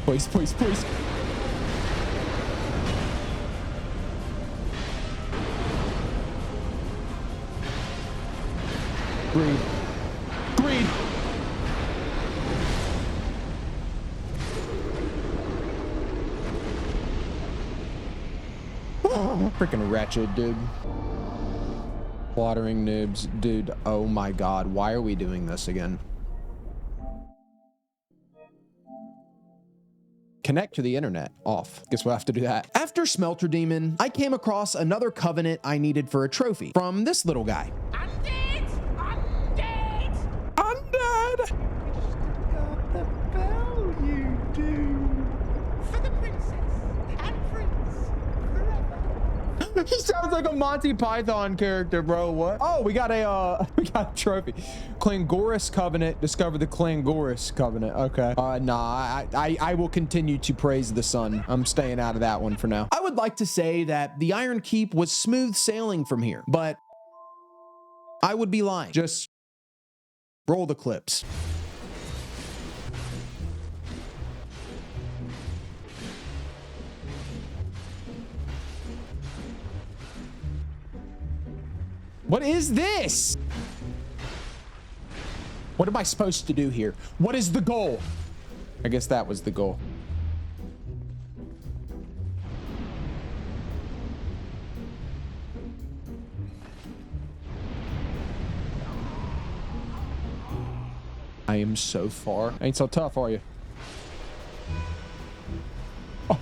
Please, please, please. Breathe. Breathe. Oh, freaking wretched, dude. Watering noobs. Dude, oh my god. Why are we doing this again? Connect to the internet. Off. Guess we'll have to do that. After Smelter Demon, I came across another covenant I needed for a trophy from this little guy. Undead! Undead! Undead! Got the bell, you do. For the princess and prince forever. He sounds like a Monty Python character, bro. What? Oh, we got a trophy. Clangoris Covenant. Discover the Clangoris Covenant. Okay. Nah, I will continue to praise the sun. I'm staying out of that one for now. I would like to say that the Iron Keep was smooth sailing from here, but I would be lying. Just roll the clips. What is this? What am I supposed to do here? What is the goal? I guess that was the goal. I am so far. Ain't so tough, are you? Oh.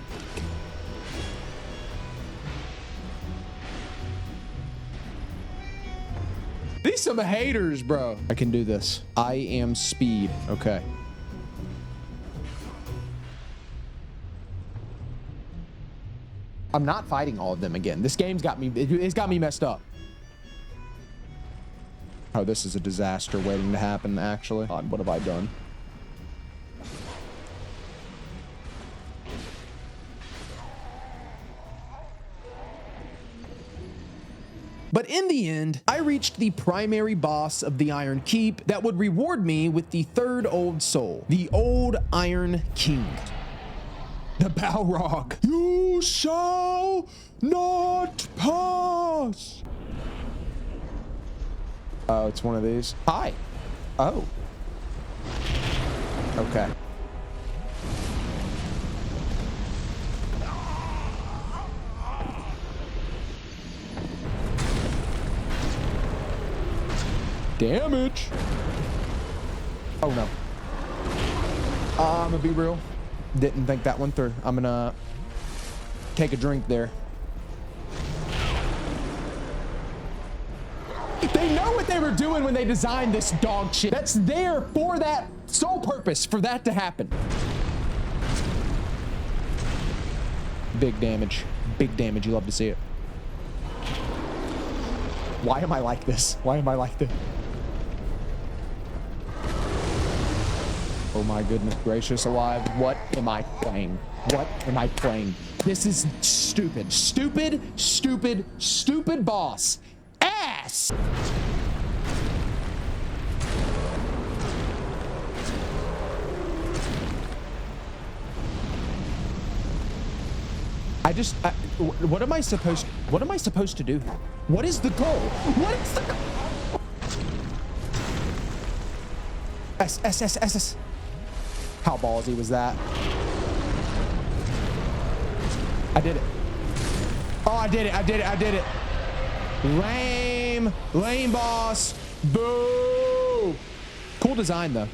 These some haters, bro. I can do this. I am speed. Okay. I'm not fighting all of them again. This game's got me, it's got me messed up. Oh, this is a disaster waiting to happen, actually. God, what have I done? But in the end, I reached the primary boss of the Iron Keep that would reward me with the third old soul, the Old Iron King. The Balrog. You shall not pass. Oh, it's one of these. Hi. Oh. Okay. Damage. Oh no. I'm gonna be real. Didn't think that one through. I'm gonna take a drink there. They know what they were doing when they designed this dog shit. That's there for that sole purpose, for that to happen. Big damage. Big damage. You love to see it. Why am I like this? Why am I like this? Oh my goodness gracious alive. What am I playing? What am I playing? This is stupid. Stupid, stupid, stupid boss. Ass! What am I supposed to do? What is the goal? What is the goal? S. How ballsy was that? I did it. Oh, I did it. Lame boss. Boo. Cool design though.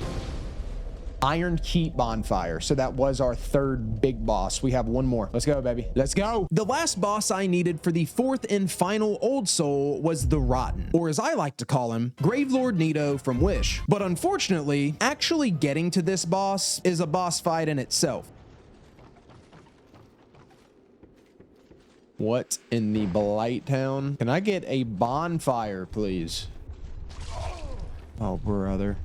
Iron Keep bonfire. So that was our third big boss. We have one more. Let's go, baby. Let's go. The last boss I needed for the fourth and final old soul was the Rotten, or as I like to call him, Gravelord Nito from Wish. But unfortunately, actually getting to this boss is a boss fight in itself. What in the Blight Town? Can I get a bonfire, please? Oh, brother.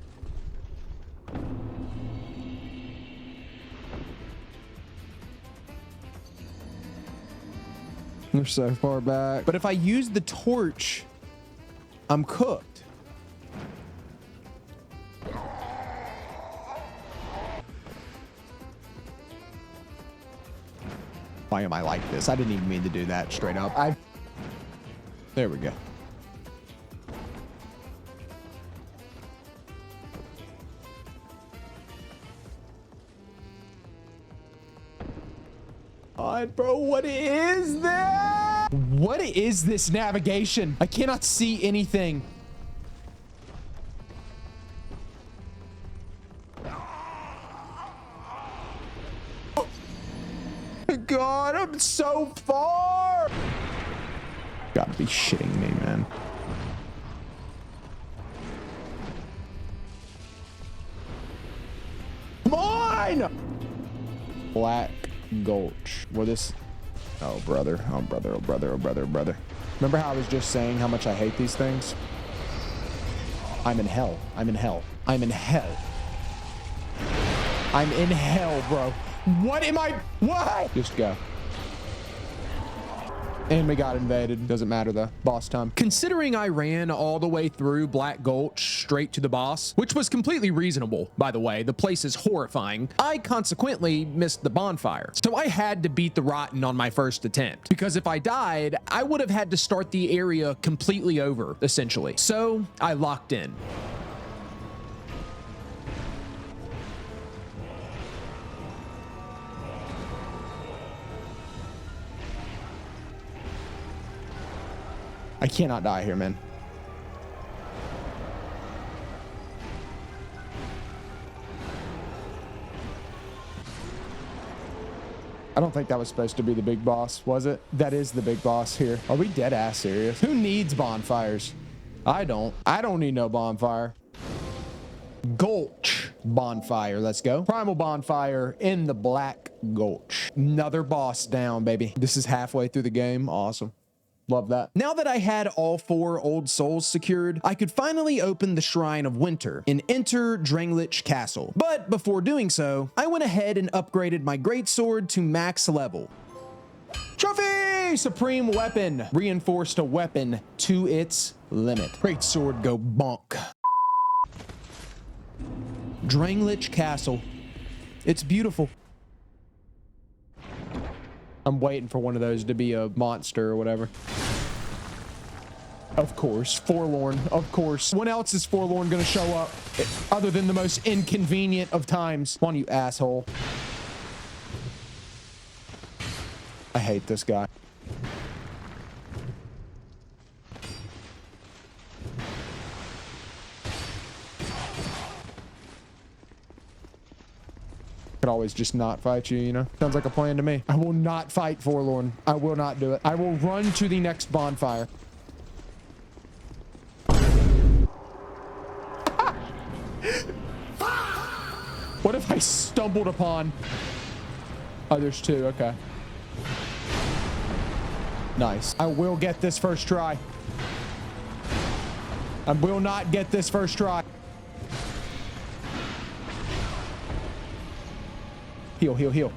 They're so far back. But if I use the torch, I'm cooked. Why am I like this? I didn't even mean to do that straight up. There we go. God, bro, what is that? What is this navigation? I cannot see anything. God, I'm so far. Gotta be shitting me, man. Come on! Black Gulch. Well, this... Oh, brother. Oh, brother. Oh, brother. Oh, brother. Oh, brother. Remember how I was just saying how much I hate these things? I'm in hell. I'm in hell. I'm in hell. I'm in hell, bro. What am I? What? Just go. And we got invaded. Doesn't matter though. Boss time. Considering I ran all the way through Black Gulch straight to the boss, which was completely reasonable, by the way, the place is horrifying, I consequently missed the bonfire. So I had to beat the Rotten on my first attempt, because if I died, I would have had to start the area completely over, essentially. So I locked in. I cannot die here, man. I don't think that was supposed to be the big boss, was it? That is the big boss here. Are we dead ass serious? Who needs bonfires? I don't. I don't need no bonfire. Gulch bonfire. Let's go. Primal bonfire in the Black Gulch. Another boss down, baby. This is halfway through the game. Awesome. Love that. Now that I had all 4 old souls secured, I could finally open the Shrine of Winter and enter Drangleic Castle. But before doing so, I went ahead and upgraded my greatsword to max level. Trophy! Supreme weapon. Reinforced a weapon to its limit. Greatsword go bonk. Drangleic Castle. It's beautiful. I'm waiting for one of those to be a monster or whatever. Of course, forlorn, of course. When else is forlorn gonna show up other than the most inconvenient of times? Come on, you asshole. I hate this guy. Could always just not fight you, you know? Sounds like a plan to me. I will not fight Forlorn. I will not do it. I will run to the next bonfire. What if I stumbled upon... Oh, there's 2. Okay. Nice. I will get this first try. I will not get this first try. Heal, heal, heal.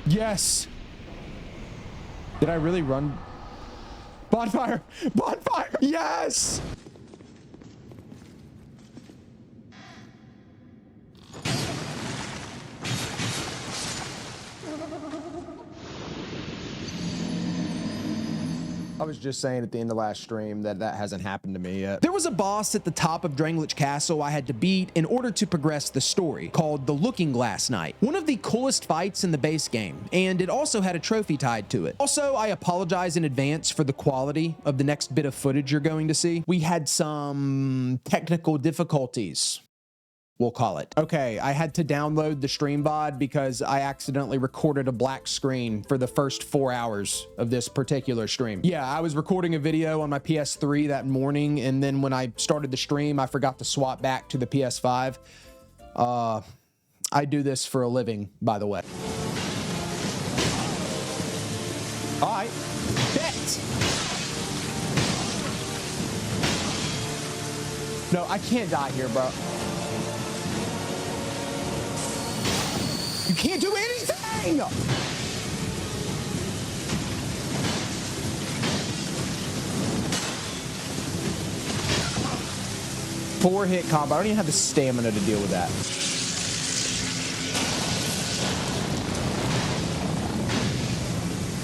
Yes. Did I really run? Bonfire! Bonfire! Yes! I was just saying at the end of last stream that that hasn't happened to me yet. There was a boss at the top of Drangleic Castle I had to beat in order to progress the story, called the Looking Glass Knight. One of the coolest fights in the base game, and it also had a trophy tied to it. Also, I apologize in advance for the quality of the next bit of footage you're going to see. We had some technical difficulties, we'll call it. Okay, I had to download the stream VOD because I accidentally recorded a black screen for the first 4 hours of this particular stream. Yeah, I was recording a video on my PS3 that morning, and then when I started the stream, I forgot to swap back to the PS5. I do this for a living, by the way. All right, bet. No, I can't die here, bro. You can't do anything! 4-hit combo. I don't even have the stamina to deal with that.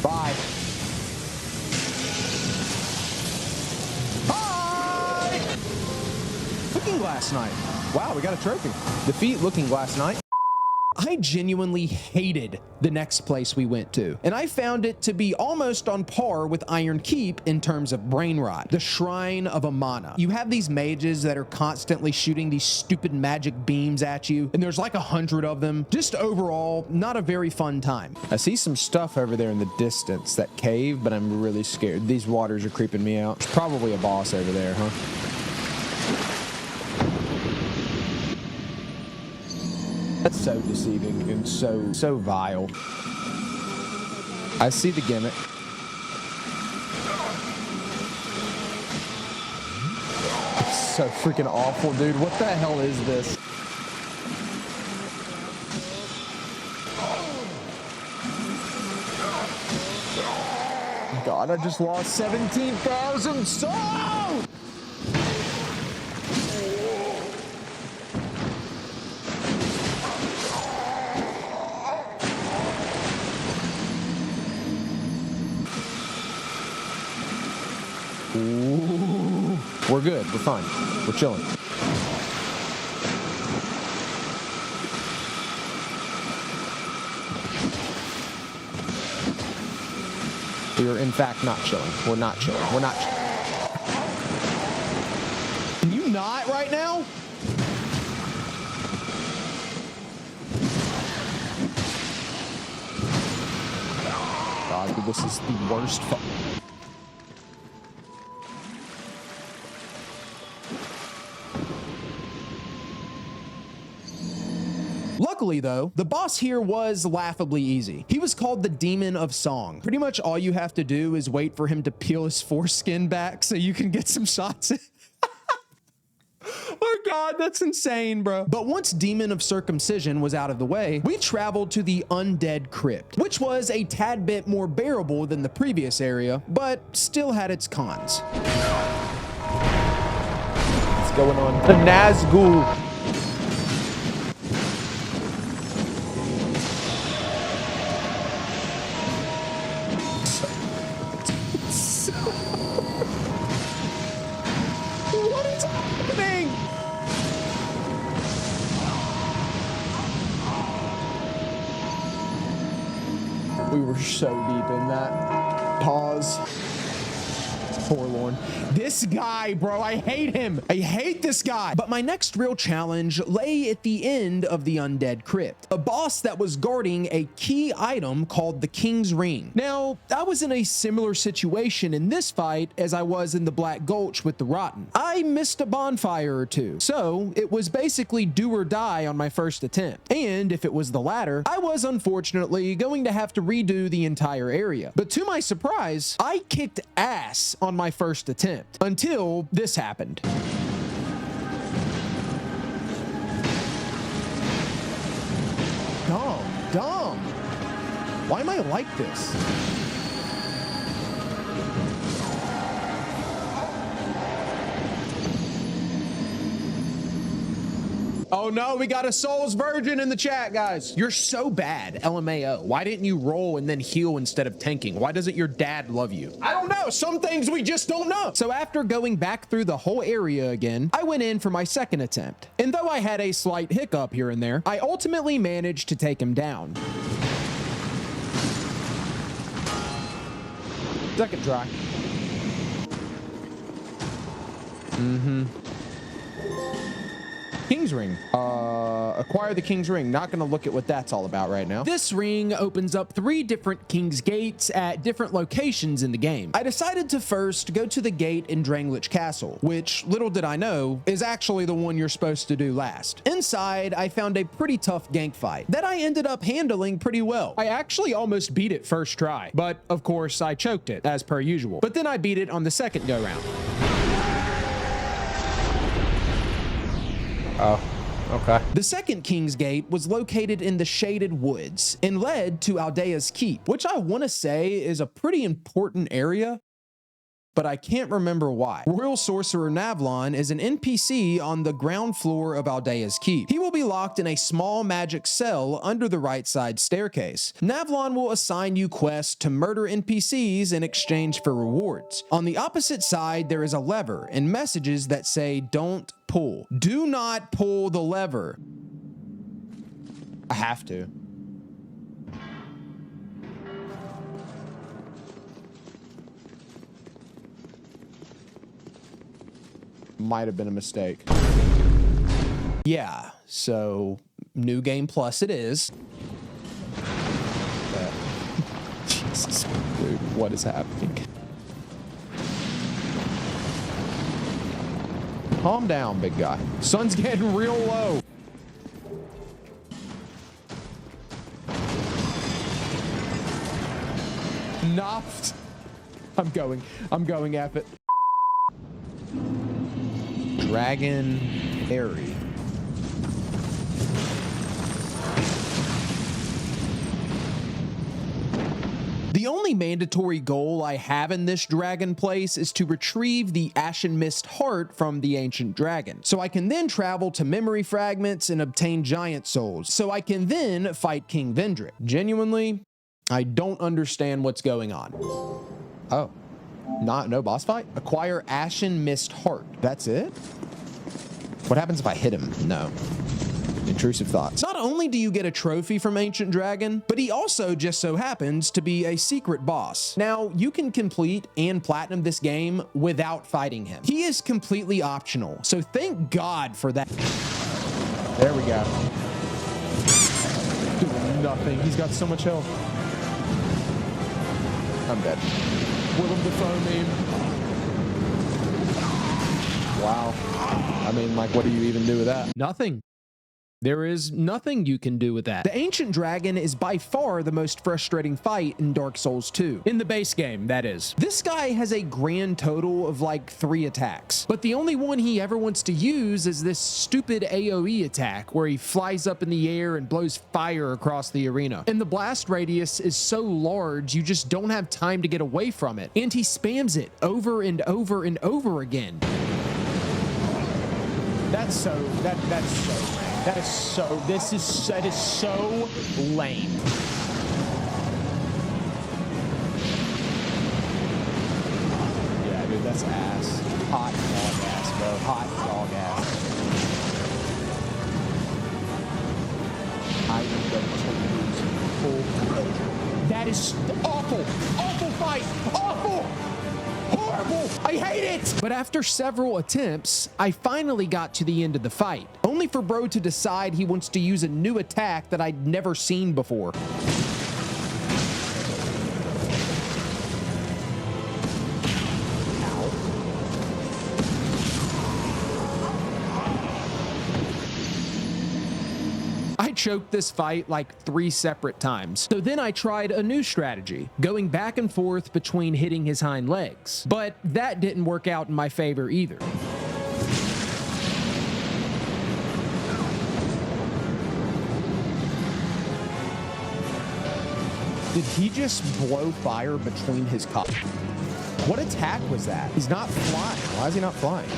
Bye. Hi! Looking Glass Knight. Wow, we got a trophy. Defeat Looking Glass Knight. I genuinely hated the next place we went to, and I found it to be almost on par with Iron Keep in terms of brain rot. The Shrine of Amana. You have these mages that are constantly shooting these stupid magic beams at you, and there's like 100 of them. Just overall, not a very fun time. I see some stuff over there in the distance, that cave, but I'm really scared. These waters are creeping me out. There's probably a boss over there, huh? That's so deceiving and so vile. I see the gimmick. It's so freaking awful, dude. What the hell is this? God, I just lost 17,000 souls! Ooh. We're good. We're fine. We're chilling. We are in fact not chilling. We're not chilling. We're not chilling. Can you not right now? God, dude, this is the worst. Luckily, though, the boss here was laughably easy. He was called the Demon of Song. Pretty much all you have to do is wait for him to peel his foreskin back so you can get some shots in. Oh God, that's insane, bro. But once Demon of Circumcision was out of the way, we traveled to the Undead Crypt, which was a tad bit more bearable than the previous area, but still had its cons. What's going on? The Nazgul. What is happening? We were so deep in that. Pause. Forlorn. This guy, bro, I hate him. I hate this guy. But my next real challenge lay at the end of the Undead Crypt, a boss that was guarding a key item called the King's Ring. Now, I was in a similar situation in this fight as I was in the Black Gulch with the Rotten. I missed a bonfire or two, so it was basically do or die on my first attempt. And if it was the latter, I was unfortunately going to have to redo the entire area. But to my surprise, I kicked ass on my first attempt until this happened. Dumb. Why am I like this? Oh no, we got a Souls Virgin in the chat, guys. You're so bad, LMAO. Why didn't you roll and then heal instead of tanking? Why doesn't your dad love you? I don't know. Some things we just don't know. So after going back through the whole area again, I went in for my second attempt. And though I had a slight hiccup here and there, I ultimately managed to take him down. Second try. King's Ring. Acquire the King's Ring. Not gonna look at what that's all about right now. This ring opens up 3 different King's Gates at different locations in the game. I decided to first go to the gate in Drangleic Castle, which, little did I know, is actually the one you're supposed to do last. Inside, I found a pretty tough gank fight that I ended up handling pretty well. I actually almost beat it first try, but of course I choked it, as per usual. But then I beat it on the second go round. Oh, okay. The second King's Gate was located in the Shaded Woods and led to Aldia's Keep, which I want to say is a pretty important area, but I can't remember why. Royal Sorcerer Navlon is an NPC on the ground floor of Aldia's keep. He will be locked in a small magic cell under the right side staircase. Navlon will assign you quests to murder NPCs in exchange for rewards. On the opposite side, there is a lever and messages that say, "Don't pull. Do not pull the lever." I have to. Might have been a mistake. Yeah, so New Game Plus it is. Jesus, dude, what is happening? Calm down, big guy. Sun's getting real low. Knocked. I'm going F it. Dragon Airy. The only mandatory goal I have in this dragon place is to retrieve the Ashen Mist heart from the ancient dragon, so I can then travel to memory fragments and obtain giant souls, so I can then fight King Vendrick. Genuinely, I don't understand what's going on. Oh, no boss fight? Acquire Ashen Mist heart. That's it? What happens if I hit him? No. Intrusive thoughts. Not only do you get a trophy from Ancient Dragon, but he also just so happens to be a secret boss. Now, you can complete and platinum this game without fighting him. He is completely optional, so thank God for that. There we go. Doing nothing. He's got so much health. I'm dead. Willem Dafoe meme. Wow. I mean, like, what do you even do with that? Nothing. There is nothing you can do with that. The Ancient Dragon is by far the most frustrating fight in Dark Souls 2. In the base game, that is. This guy has a grand total of like 3 attacks, but the only one he ever wants to use is this stupid AoE attack where he flies up in the air and blows fire across the arena. And the blast radius is so large, you just don't have time to get away from it. And he spams it over and over and over again. That is so lame. Yeah, dude, that's ass. Hot dog ass, bro. Hot dog ass. I am going to lose full. That is awful. Awful fight. Awful. Horrible! I hate it! But after several attempts, I finally got to the end of the fight, only for bro to decide he wants to use a new attack that I'd never seen before. I choked this fight like 3 separate times. So then I tried a new strategy, going back and forth between hitting his hind legs. But that didn't work out in my favor either. Did he just blow fire between his cup? What attack was that? He's not flying. Why is he not flying?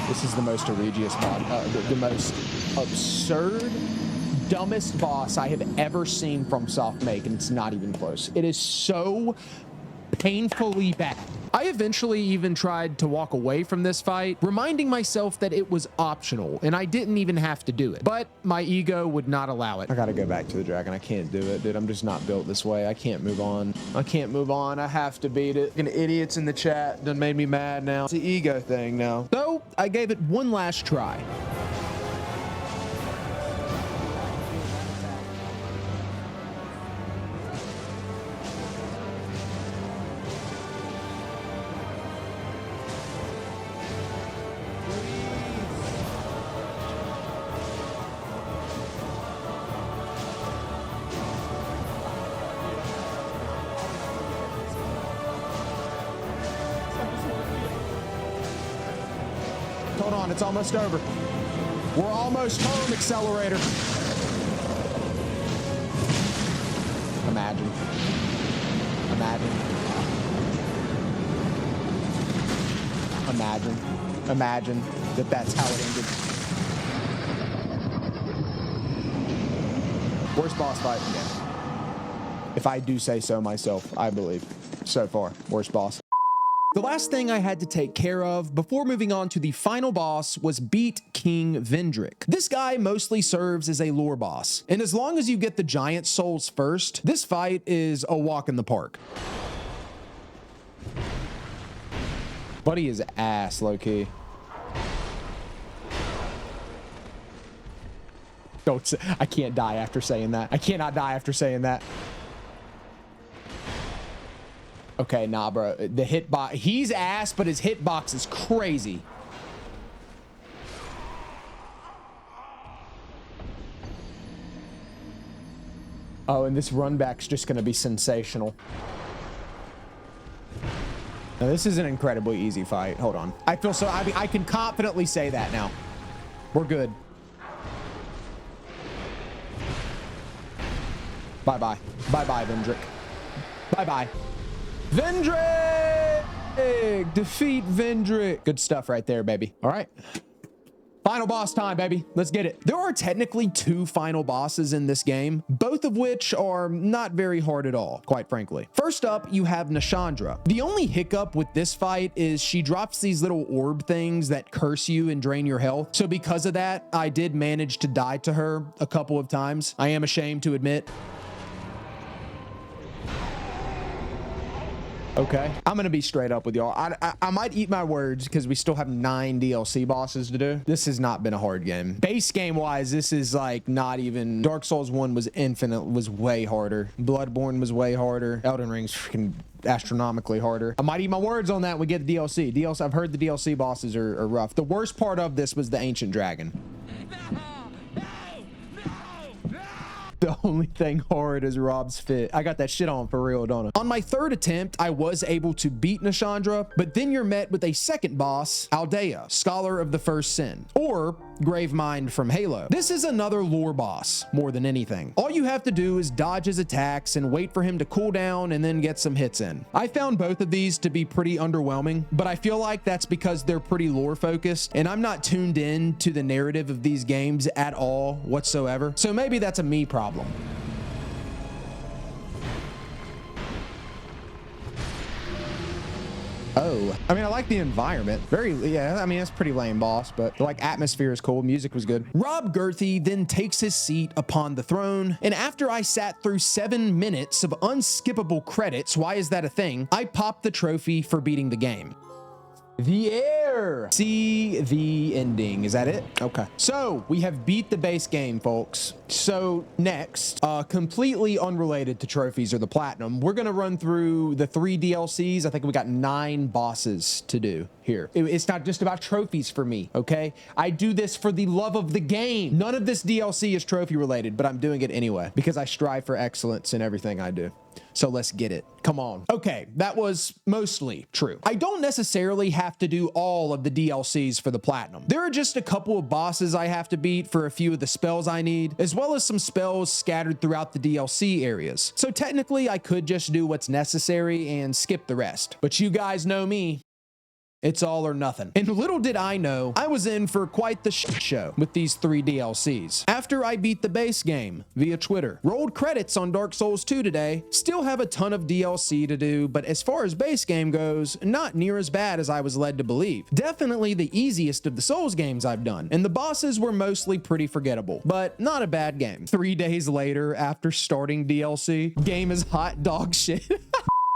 This is the most egregious boss, the most absurd, dumbest boss I have ever seen from Soft Make, and it's not even close. It is so painfully bad. I eventually even tried to walk away from this fight, reminding myself that it was optional and I didn't even have to do it, but my ego would not allow it. I gotta go back to the dragon. I can't do it, dude. I'm just not built this way. I can't move on. I can't move on. I have to beat it. And idiots in the chat done made me mad now. It's an ego thing now. So I gave it one last try. Hold on, it's almost over. We're almost home, Accelerator. Imagine. Imagine. Imagine. Imagine that that's how it ended. Worst boss fight in the game. If I do say so myself, I believe. So far, worst boss. The last thing I had to take care of before moving on to the final boss was beat King Vendrick. This guy mostly serves as a lore boss, and as long as you get the giant souls first, this fight is a walk in the park. Buddy is ass, low-key. Don't say, I can't die after saying that. I cannot die after saying that. Okay, nah, bro. The hitbox, he's ass, but his hitbox is crazy. Oh, and this run back's just gonna be sensational. Now, this is an incredibly easy fight. Hold on. I feel so, I can confidently say that now. We're good. Bye-bye. Bye-bye, Vendrick. Bye-bye. Vendrick! Defeat Vendrick. Good stuff right there, baby. All right. Final boss time, baby. Let's get it. There are technically 2 final bosses in this game, both of which are not very hard at all, quite frankly. First up, you have Nashandra. The only hiccup with this fight is she drops these little orb things that curse you and drain your health. So because of that, I did manage to die to her a couple of times. I am ashamed to admit. Okay, I'm gonna be straight up with y'all. I might eat my words because we still have 9 DLC bosses to do. This has not been a hard game. Base game wise, this is like not even. Dark Souls 1 was was way harder. Bloodborne was way harder. Elden Ring's freaking astronomically harder. I might eat my words on that when we get the DLC. I've heard the DLC bosses are rough. The worst part of this was the Ancient Dragon. The only thing hard is Rob's fit. I got that shit on for real, don't I? On my 3rd attempt, I was able to beat Nashandra, but then you're met with a second boss, Aldia, Scholar of the First Sin, or Gravemind from Halo. This is another lore boss, more than anything. All you have to do is dodge his attacks and wait for him to cool down and then get some hits in. I found both of these to be pretty underwhelming, but I feel like that's because they're pretty lore focused, and I'm not tuned in to the narrative of these games at all whatsoever. So maybe that's a me problem. Oh, I mean, I like the environment. Yeah, I mean, it's pretty lame boss, but the atmosphere is cool. Music was good. Rob Gerthy then takes his seat upon the throne, and after I sat through 7 minutes of unskippable credits, why is that a thing? I popped the trophy for beating the game. The air. See the ending. Is that it? Okay. So we have beat the base game, folks. So next, completely unrelated to trophies or the platinum, we're going to run through the 3 DLCs. I think we got 9 bosses to do here. It's not just about trophies for me, okay? I do this for the love of the game. None of this DLC is trophy related, but I'm doing it anyway because I strive for excellence in everything I do. So let's get it. Come on. Okay, that was mostly true. I don't necessarily have to do all of the DLCs for the platinum. There are just a couple of bosses I have to beat for a few of the spells I need, as well as some spells scattered throughout the DLC areas. So technically, I could just do what's necessary and skip the rest. But you guys know me. It's all or nothing. And little did I know, I was in for quite the shit show with these 3 DLCs. After I beat the base game via Twitter, rolled credits on Dark Souls 2 today, still have a ton of DLC to do, but as far as base game goes, not near as bad as I was led to believe. Definitely the easiest of the Souls games I've done, and the bosses were mostly pretty forgettable, but not a bad game. 3 days later, after starting DLC, game is hot dog shit.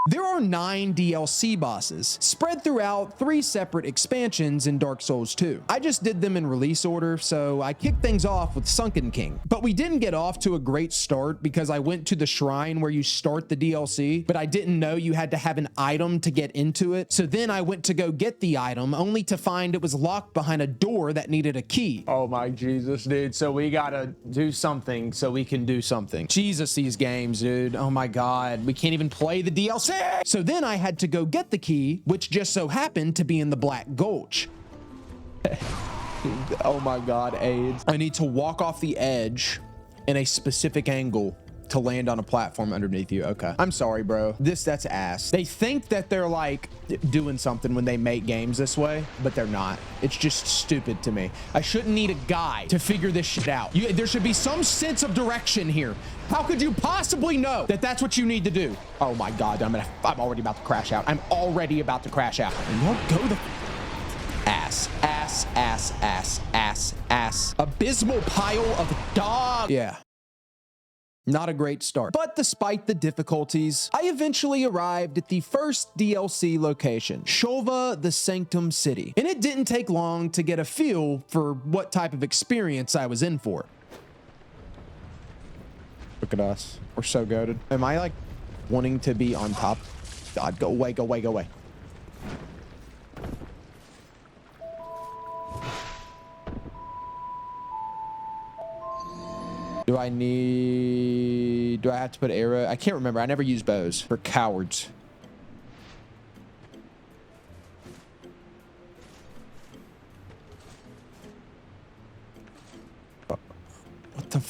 There are 9 DLC bosses spread throughout 3 separate expansions in Dark Souls 2. I just did them in release order, so I kicked things off with Sunken King. But we didn't get off to a great start because I went to the shrine where you start the DLC, but I didn't know you had to have an item to get into it. So then I went to go get the item only to find it was locked behind a door that needed a key. Oh my Jesus, dude. So we gotta do something so we can do something. Jesus, these games, dude. Oh my God. We can't even play the DLC. So then I had to go get the key, which just so happened to be in the Black Gulch. Oh my God, AIDS. I need to walk off the edge in a specific angle to land on a platform underneath you. Okay. I'm sorry, bro. That's ass. They think that they're like doing something when they make games this way, but they're not. It's just stupid to me. I shouldn't need a guide to figure this shit out. There should be some sense of direction here. How could you possibly know that that's what you need to do? Oh my God, I'm already about to crash out. I'm already about to crash out. And y'all go the ass. Abysmal pile of dog. Yeah. Not a great start. But despite the difficulties, I eventually arrived at the first DLC location, Shova the Sanctum City. And it didn't take long to get a feel for what type of experience I was in for. Look at us. We're so goated. Am I like wanting to be on top? God, go away, go away, go away. Do I have to put arrow? I can't remember. I never use bows for cowards. What the?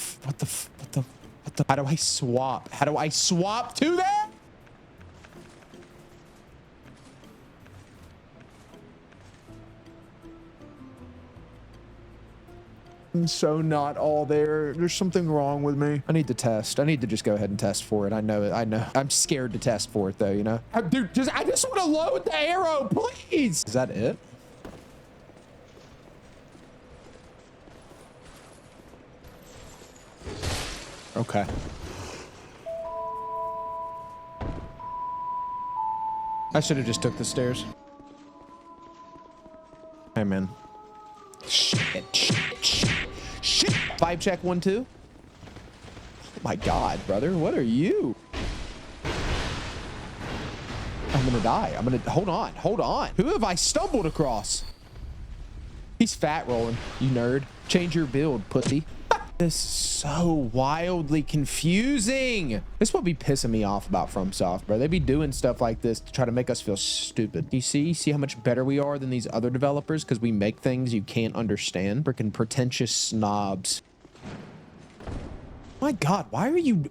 How do I swap? How do I swap to that? I'm so not all there. There's something wrong with me. I need to test. I need to just go ahead and test for it. I know it. I know. I'm scared to test for it though, you know? Dude, I just want to load the arrow, please. Is that it? Okay. I should have just took the stairs. Hey, man. Shit. Vibe check 1, 2. Oh my God, brother. What are you? I'm gonna die. Hold on. Who have I stumbled across? He's fat rolling, you nerd. Change your build, pussy. This is so wildly confusing. This will be pissing me off about FromSoft, bro. They be doing stuff like this to try to make us feel stupid. You see how much better we are than these other developers because we make things you can't understand. Freaking pretentious snobs. My God, why are you...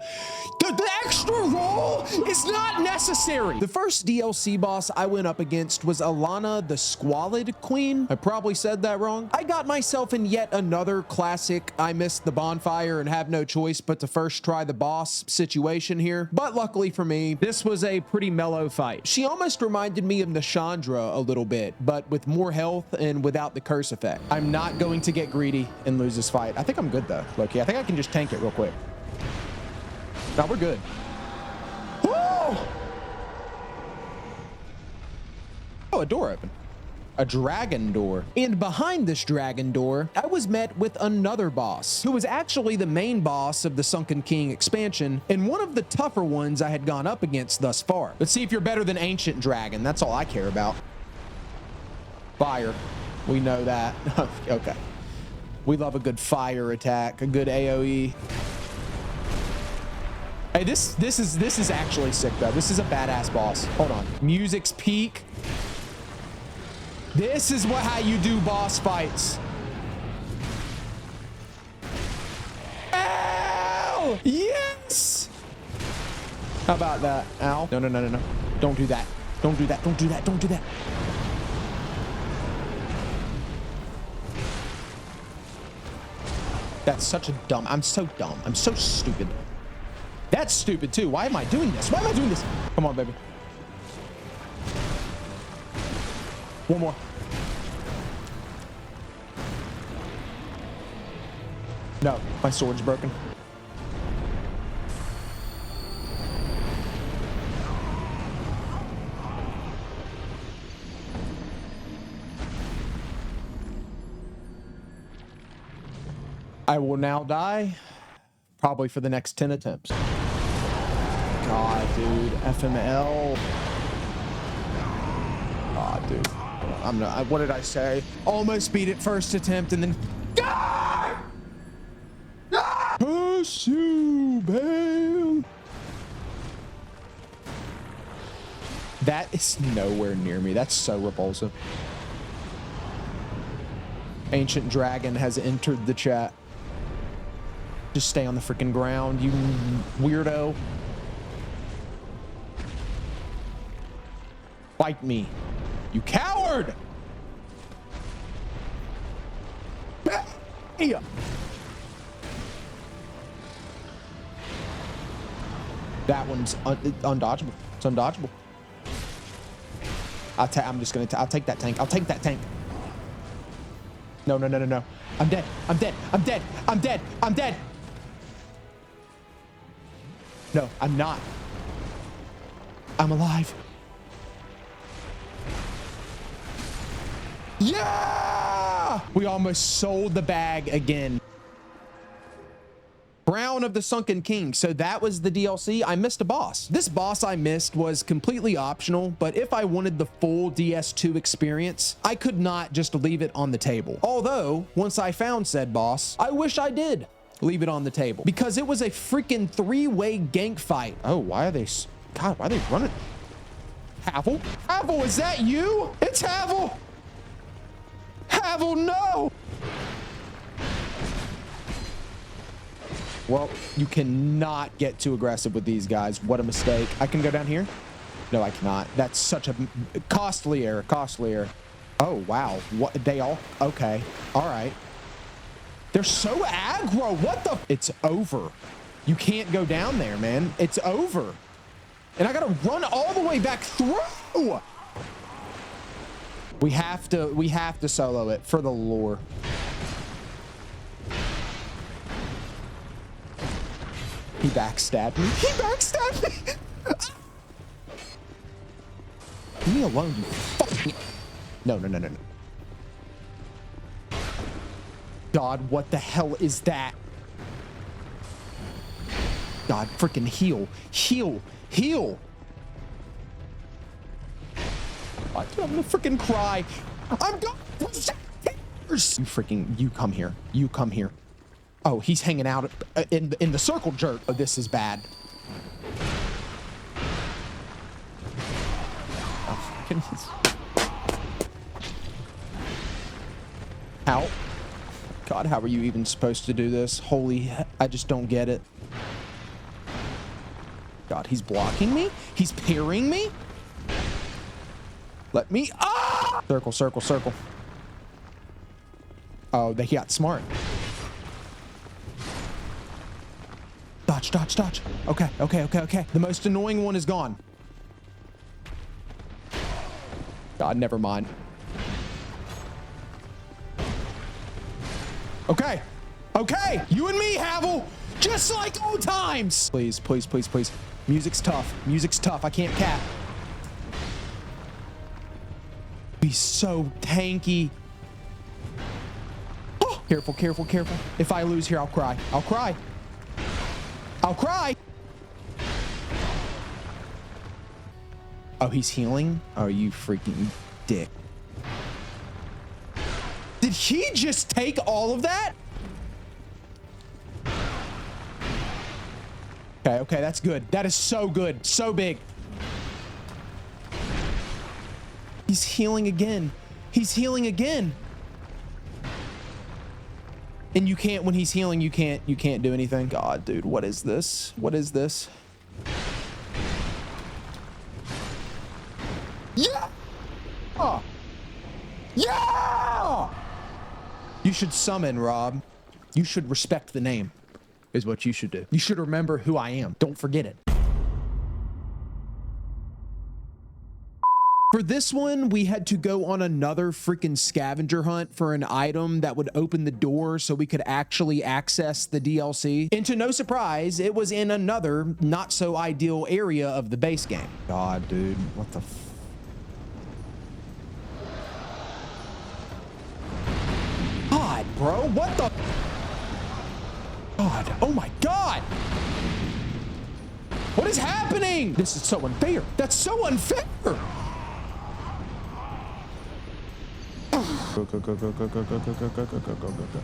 The extra roll is not necessary. The first DLC boss I went up against was Alonne the Squalid Queen. I probably said that wrong. I got myself in yet another classic I missed the bonfire and have no choice but to first try the boss situation here. But luckily for me, this was a pretty mellow fight. She almost reminded me of Nashandra a little bit, but with more health and without the curse effect. I'm not going to get greedy and lose this fight. I think I'm good though, Loki. I think I can just tank it real quick. No, we're good. Woo! Oh, a door open. A dragon door. And behind this dragon door, I was met with another boss, who was actually the main boss of the Sunken King expansion, and one of the tougher ones I had gone up against thus far. Let's see if you're better than Ancient Dragon. That's all I care about. Fire. We know that. Okay. We love a good fire attack, a good AoE. Hey, this is actually sick though. This is a badass boss. Hold on. Music's peak. This is how you do boss fights. Ow! Yes! How about that? Ow. No. Don't do that. Don't do that. Don't do that. Don't do that. That's such a dumb. I'm so dumb. I'm so stupid. That's stupid too. Why am I doing this? Why am I doing this? Come on, baby. One more. No, my sword's broken. I will now die, probably for the next 10 attempts. God, dude, FML. God, dude. What did I say? Almost beat it first attempt and then... Pursue, babe. That is nowhere near me. That's so repulsive. Ancient Dragon has entered the chat. Just stay on the freaking ground, you weirdo. Fight me, you coward! Hey! That one's undodgeable. It's undodgeable. I'm just gonna. I'll take that tank. I'll take that tank. No, no, no, no, no. I'm dead. I'm dead. I'm dead. I'm dead. I'm dead. No, I'm not. I'm alive. Yeah! We almost sold the bag again. Crown of the Sunken King. So that was the DLC. I missed a boss. This boss I missed was completely optional, but if I wanted the full DS2 experience, I could not just leave it on the table. Although, once I found said boss, I wish I did leave it on the table because it was a freaking three-way gank fight. Oh, why are they... God, why are they running? Havel? Havel, is that you? It's Havel! Havel, no! Well, you cannot get too aggressive with these guys. What a mistake. I can go down here? No, I cannot. That's such a costly error, costly error. Oh, wow. What? They all... Okay. All right. They're so aggro. What the... It's over. You can't go down there, man. It's over. And I got to run all the way back through. We have to solo it for the lore. He backstabbed me. He backstabbed me. Leave me alone, you fucking... No, no, no, no, no. God, what the hell is that? God, freaking heal. Heal. Heal. I'm gonna freaking cry. I'm going. You freaking... You come here. You come here. Oh, he's hanging out in the circle jerk. Oh, this is bad. Oh, goodness. How? God, how are you even supposed to do this? Holy, I just don't get it. God, he's blocking me? He's parrying me? Let me... Ah! Circle, circle, circle. Oh, he got smart. Dodge, dodge, dodge. Okay, okay, okay, okay. The most annoying one is gone. God, never mind. Okay. Okay. You and me, Havel. Just like old times. Please, please, please, please. Music's tough. Music's tough. I can't cap. Be so tanky. Oh, careful, careful, careful. If I lose here, I'll cry. I'll cry. I'll cry. Oh, he's healing? Oh, you freaking dick. Did he just take all of that? Okay, okay, that's good. That is so good. So big. He's healing again. He's healing again. And you can't, when he's healing, you can't do anything. God, dude, what is this? What is this? Yeah! Oh. Yeah! You should summon, Rob. You should respect the name, is what you should do. You should remember who I am. Don't forget it. For this one, we had to go on another freaking scavenger hunt for an item that would open the door so we could actually access the DLC. And to no surprise, it was in another not so ideal area of the base game. God, dude, what the f... God, bro, what the... God, oh my God! What is happening? This is so unfair. That's so unfair. Go, go, go, go, go, go, go, go, go, go, go, go, go, go.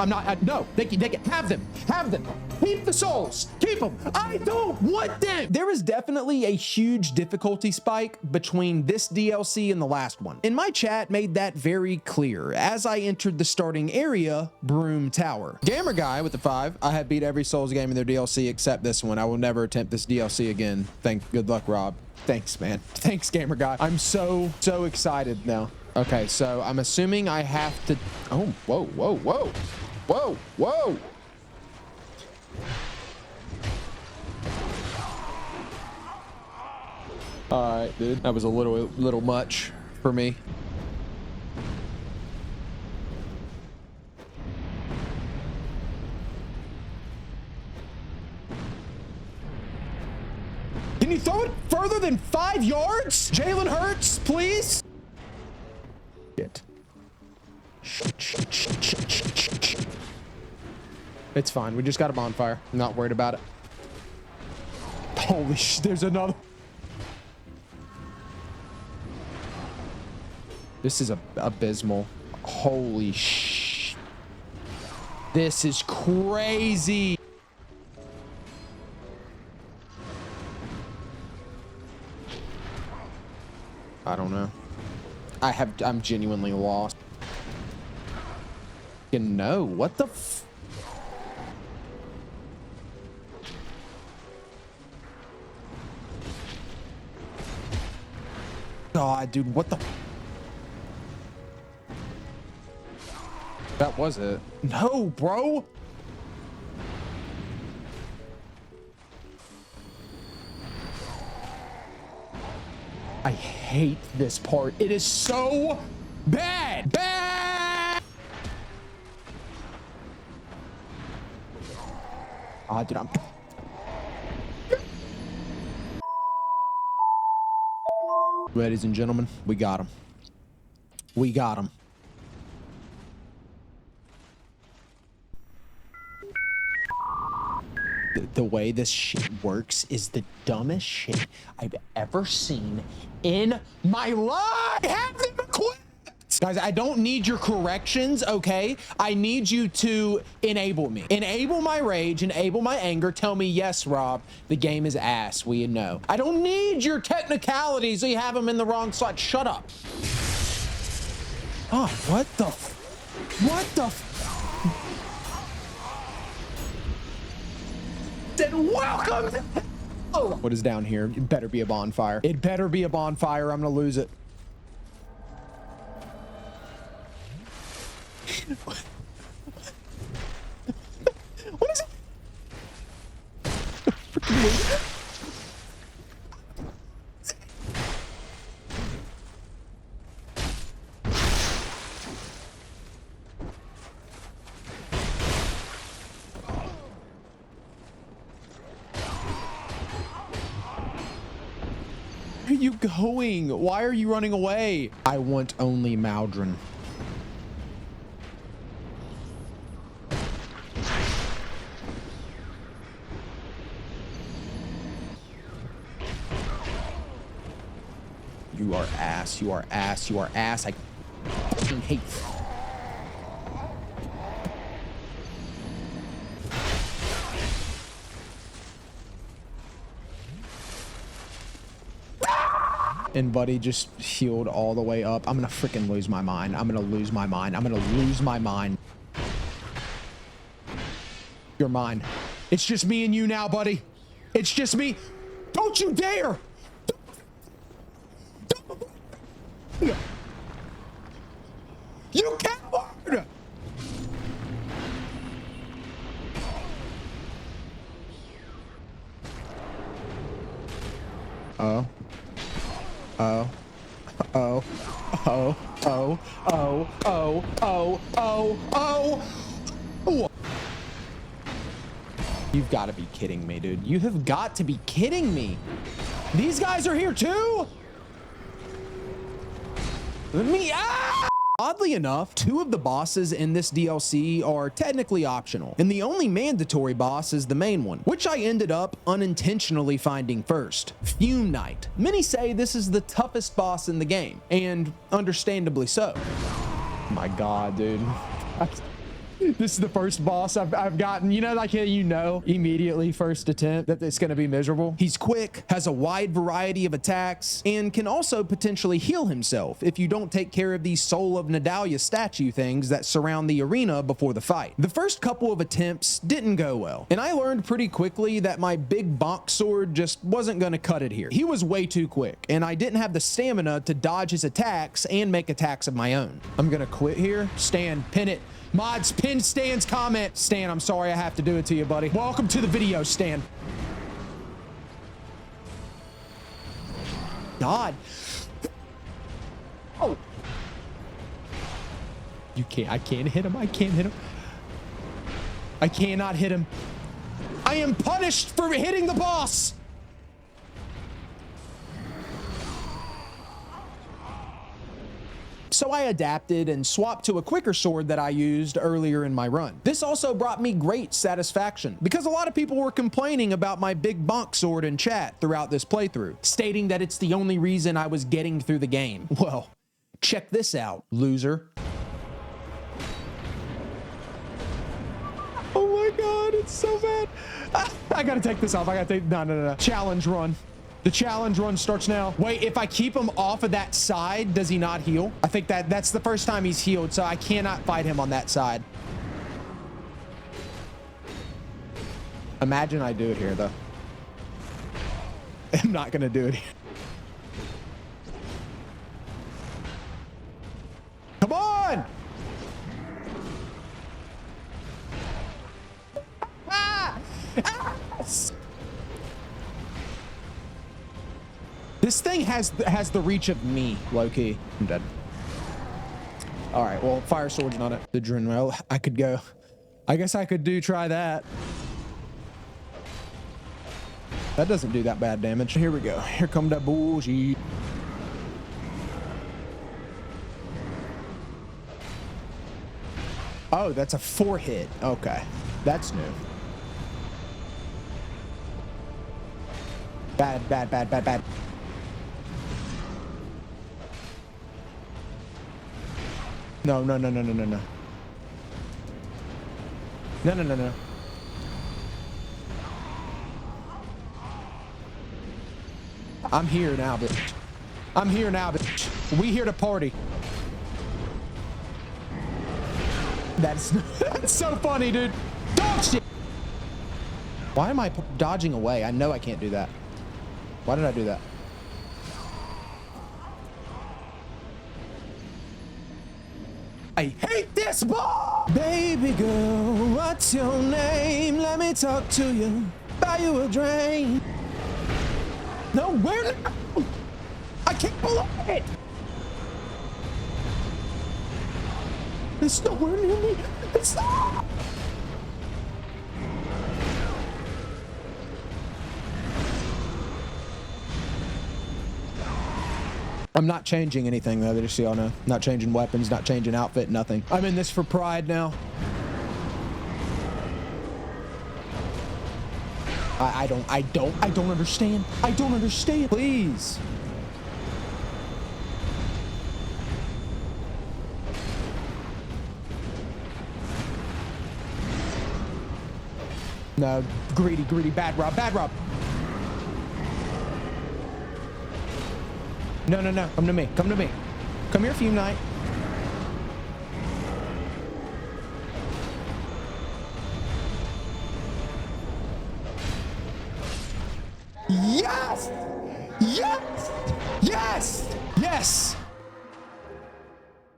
I'm not, no, they can have them, keep the souls, keep them. I don't want them. There is definitely a huge difficulty spike between this DLC and the last one. And my chat made that very clear as I entered the starting area, Broom Tower. Gamer Guy with the 5, I have beat every Souls game in their DLC except this one. I will never attempt this DLC again. Good luck, Rob. Thanks, man. Thanks, Gamer Guy. I'm so excited now. Okay, so I'm assuming I have to, oh, whoa. All right, dude, that was a little much for me. Can you throw it further than 5 yards? Jalen Hurts, please. Shit. It's fine. We just got a bonfire. I'm not worried about it. Holy sh! There's another. This is abysmal. Holy sh! This is crazy. I don't know. I'm genuinely lost. No, what the f— God, dude, what the— That was it. No, bro. I hate this part. It is so bad. Ah, dude, I'm— Ladies and gentlemen, we got him. We got him. The way this shit works is the dumbest shit I've ever seen in my life. Have them equipped! Guys, I don't need your corrections, okay? I need you to enable me. Enable my rage, enable my anger. Tell me, yes, Rob, the game is ass. We know. I don't need your technicalities. You have them in the wrong slot. Shut up. Oh, what the Then welcome to— Oh, what is down here? It better be a bonfire. It better be a bonfire. I'm gonna lose it. What is it? Where are you going? Why are you running away? I want only Maldron. You are ass. You are ass. You are ass. I fucking hate. And Buddy just healed all the way up. I'm gonna freaking lose my mind. I'm gonna lose my mind. I'm gonna lose my mind. You're mine. It's just me and you now, Buddy. It's just me. Don't you dare! You coward! Oh. Oh. Oh. Oh. Oh. Oh. Oh. Oh. Oh. Oh. You've got to be kidding me, dude. You have got to be kidding me. These guys are here too? Oddly enough, 2 of the bosses in this DLC are technically optional, and the only mandatory boss is the main one, which I ended up unintentionally finding first, Fume Knight. Many say this is the toughest boss in the game, and understandably so. My God, dude. This is the first boss I've gotten. You know, like, you know, immediately first attempt that it's going to be miserable. He's quick, has a wide variety of attacks, and can also potentially heal himself if you don't take care of these Soul of Nadalia statue things that surround the arena before the fight. The first couple of attempts didn't go well, and I learned pretty quickly that my big bonk sword just wasn't going to cut it here. He was way too quick, and I didn't have the stamina to dodge his attacks and make attacks of my own. I'm going to quit here. Stan, pin it. Mods, pin Stan's comment. Stan, I'm sorry I have to do it to you, buddy. Welcome to the video, Stan. God. Oh. You can't, I can't hit him. I can't hit him. I cannot hit him. I am punished for hitting the boss. So I adapted and swapped to a quicker sword that I used earlier in my run. This also brought me great satisfaction because a lot of people were complaining about my big bonk sword in chat throughout this playthrough, stating that it's the only reason I was getting through the game. Well, check this out, loser. Oh my God, it's so bad. I gotta take this off. I gotta take, no. Challenge run. The challenge run starts now. Wait, if I keep him off of that side, does he not heal? I think that's the first time he's healed, so I cannot fight him on that side. Imagine I do it here, though. I'm not gonna do it here. Come on! Ah! Ah! This thing has the reach of me, low-key. I'm dead. All right, well, fire sword's not it. The Drangleic, I could go. I guess I could try that. That doesn't do that bad damage. Here we go. Here come that bullshit. Oh, that's a 4-hit. Okay, that's new. Bad. No. No. I'm here now, bitch. I'm here now, bitch. We here to party. That's so funny, dude. Dog shit. Why am I dodging away? I know I can't do that. Why did I do that? I hate this ball! Baby girl, what's your name? Let me talk to you. Buy you a drink. No, where? I can't believe it! It's nowhere near me. It's not! I'm not changing anything though, just so y'all know. Not changing weapons, not changing outfit, nothing. I'm in this for pride now. I don't understand. I don't understand. Please. No, greedy, bad Rob. No. Come to me. Come here, Fume Knight. Yes!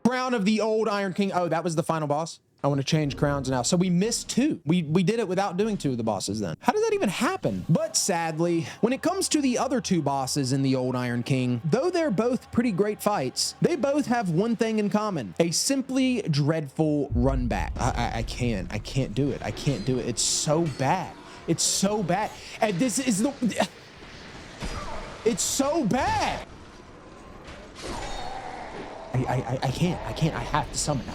Crown of the old Iron King. Oh, that was the final boss. I want to change crowns now. So we missed 2. We did it without doing 2 of the bosses then. How did that even happen? But sadly, when it comes to the other 2 bosses in the old Iron King, though they're both pretty great fights, they both have one thing in common: a simply dreadful run back. I can't do it. I can't do it. It's so bad. It's so bad. And this is the... It's so bad. I can't. I have to summon it.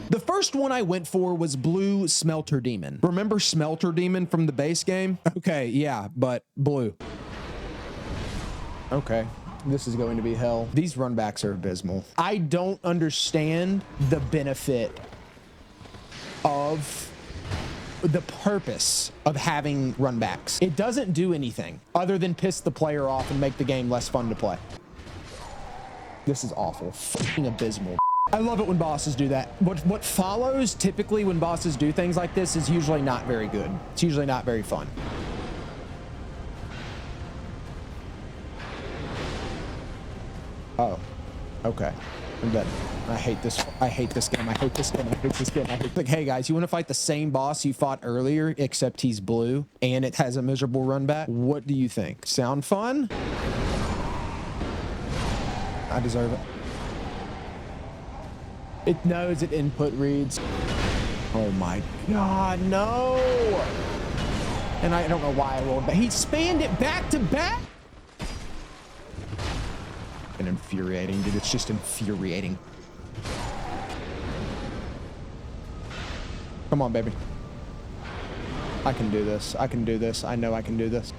The first one I went for was Blue Smelter Demon. Remember Smelter Demon from the base game? Okay, yeah, but blue. Okay, this is going to be hell. These runbacks are abysmal. I don't understand the benefit of the purpose of having runbacks. It doesn't do anything other than piss the player off and make the game less fun to play. This is awful. Fucking abysmal. I love it when bosses do that. What follows typically when bosses do things like this is usually not very good. It's usually not very fun. Oh, okay. I'm dead. I hate this. I hate this game. I hate this game. I hate this game. I hate. Like, hey guys, you want to fight the same boss you fought earlier, except he's blue and it has a miserable run back? What do you think? Sound fun? I deserve it. It knows it input reads. Oh my God, no! And I don't know why I rolled, but he spanned it back to back. And infuriating, dude. It's just infuriating. Come on, baby. I can do this. I can do this. I know I can do this.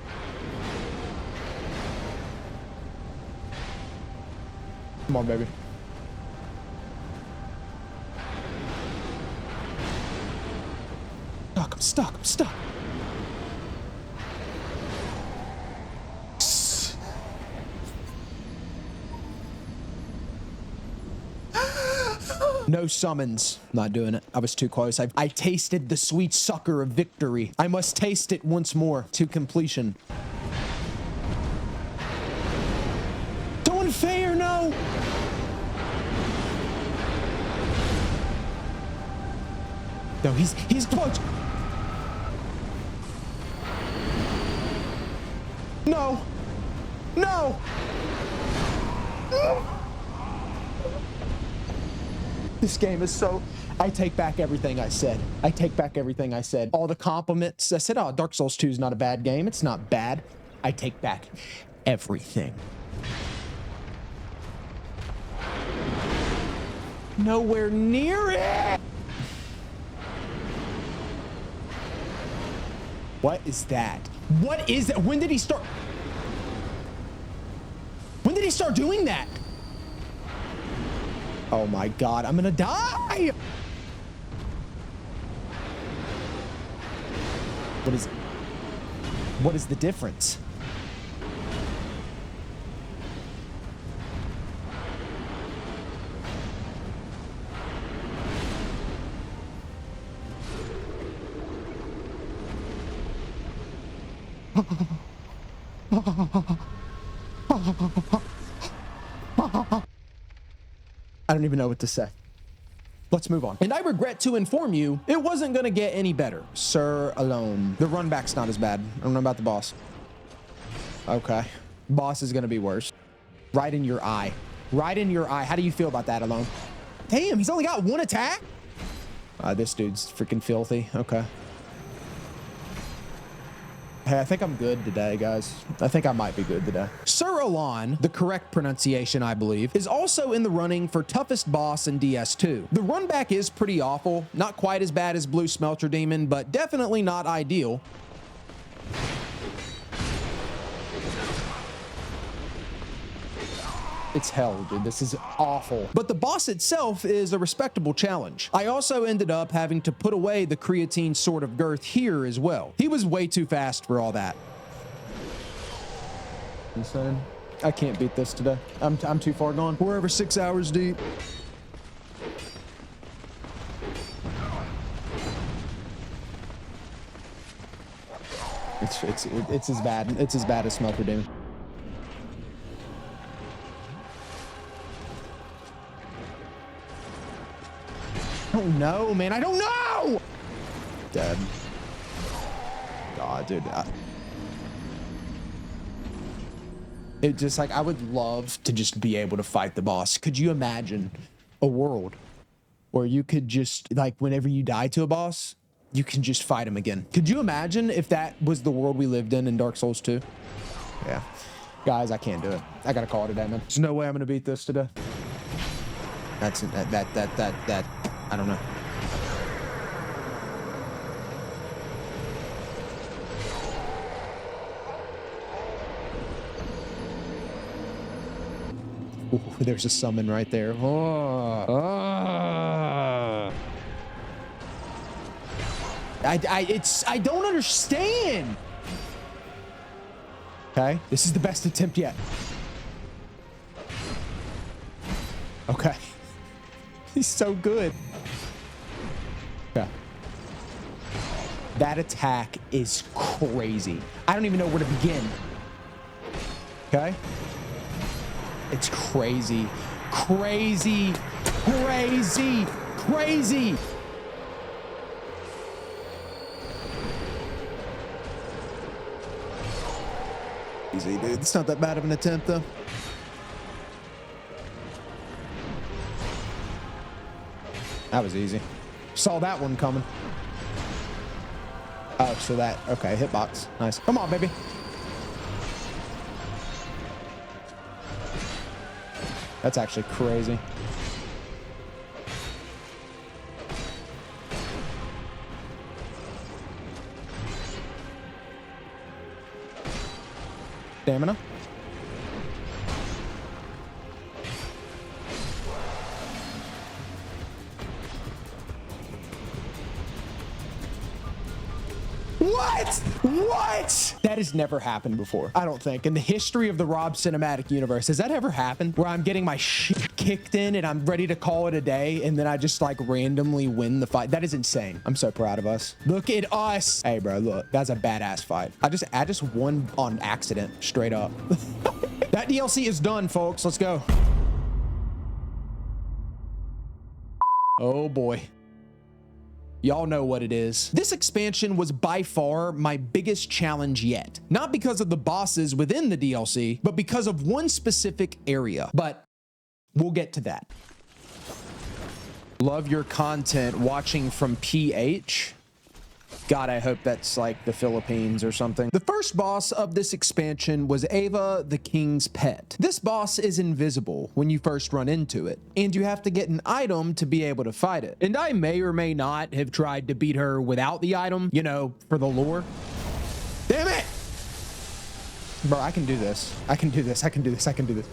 Come on, baby. Stuck. I'm stuck. I'm stuck. No summons. Not doing it. I was too close. I tasted the sweet sucker of victory. I must taste it once more to completion. Don't fair, no! No, he's close. No. No. This game is so... I take back everything I said. I take back everything I said. All the compliments. I said, oh, Dark Souls 2 is not a bad game. It's not bad. I take back everything. Nowhere near it. What is that? What is that? When did he start? When did he start doing that? Oh my God, I'm gonna die! What is the difference? I don't even know what to say. Let's move on. And I regret to inform you, it wasn't gonna get any better. Sir Alonne. The run back's not as bad. I don't know about the boss. Okay. Boss is gonna be worse. Right in your eye. Right in your eye. How do you feel about that, Alonne? Damn, he's only got one attack? This dude's freaking filthy. Okay. Hey, I think I'm good today, guys. I think I might be good today. Sir Alonne, the correct pronunciation, I believe, is also in the running for toughest boss in DS2. The run back is pretty awful. Not quite as bad as Blue Smelter Demon, but definitely not ideal. It's hell, dude. This is awful. But the boss itself is a respectable challenge. I also ended up having to put away the creatine Sword of Girth here as well. He was way too fast for all that. Insane. I can't beat this today. I'm too far gone. We're over 6 hours deep. It's as bad. It's as bad as Smelter Demon. I don't know, man. I don't know. Dead. God, dude. It just like I would love to just be able to fight the boss. Could you imagine a world where you could just like whenever you die to a boss, you can just fight him again? Could you imagine if that was the world we lived in Dark Souls 2? Yeah. Guys, I can't do it. I gotta call it a day, man. There's no way I'm gonna beat this today. That's that. I don't know. Ooh, there's a summon right there. Oh. I don't understand. Okay, this is the best attempt yet. Okay. He's so good. Okay. That attack is crazy. I don't even know where to begin. Okay. It's crazy. Crazy. Crazy. Crazy. Easy, dude. It's not that bad of an attempt, though. That was easy. Saw that one coming. Oh, so that, okay, hitbox. Nice. Come on, baby. That's actually crazy. Stamina. What? What? That has never happened before, I don't think. In the history of the Rob cinematic universe, has that ever happened? Where I'm getting my shit kicked in and I'm ready to call it a day and then I just like randomly win the fight? That is insane. I'm so proud of us. Look at us. Hey, bro, look. That's a badass fight. I just won on accident, straight up. That DLC is done, folks. Let's go. Oh, boy. Y'all know what it is. This expansion was by far my biggest challenge yet. Not because of the bosses within the DLC, but because of one specific area. But we'll get to that. Love your content watching from PH. God, I hope that's like the Philippines or something. The first boss of this expansion was Ava, the king's pet. This boss is invisible when you first run into it, and you have to get an item to be able to fight it. And I may or may not have tried to beat her without the item, you know, for the lore. Damn it! Bro, I can do this. I can do this. I can do this. I can do this.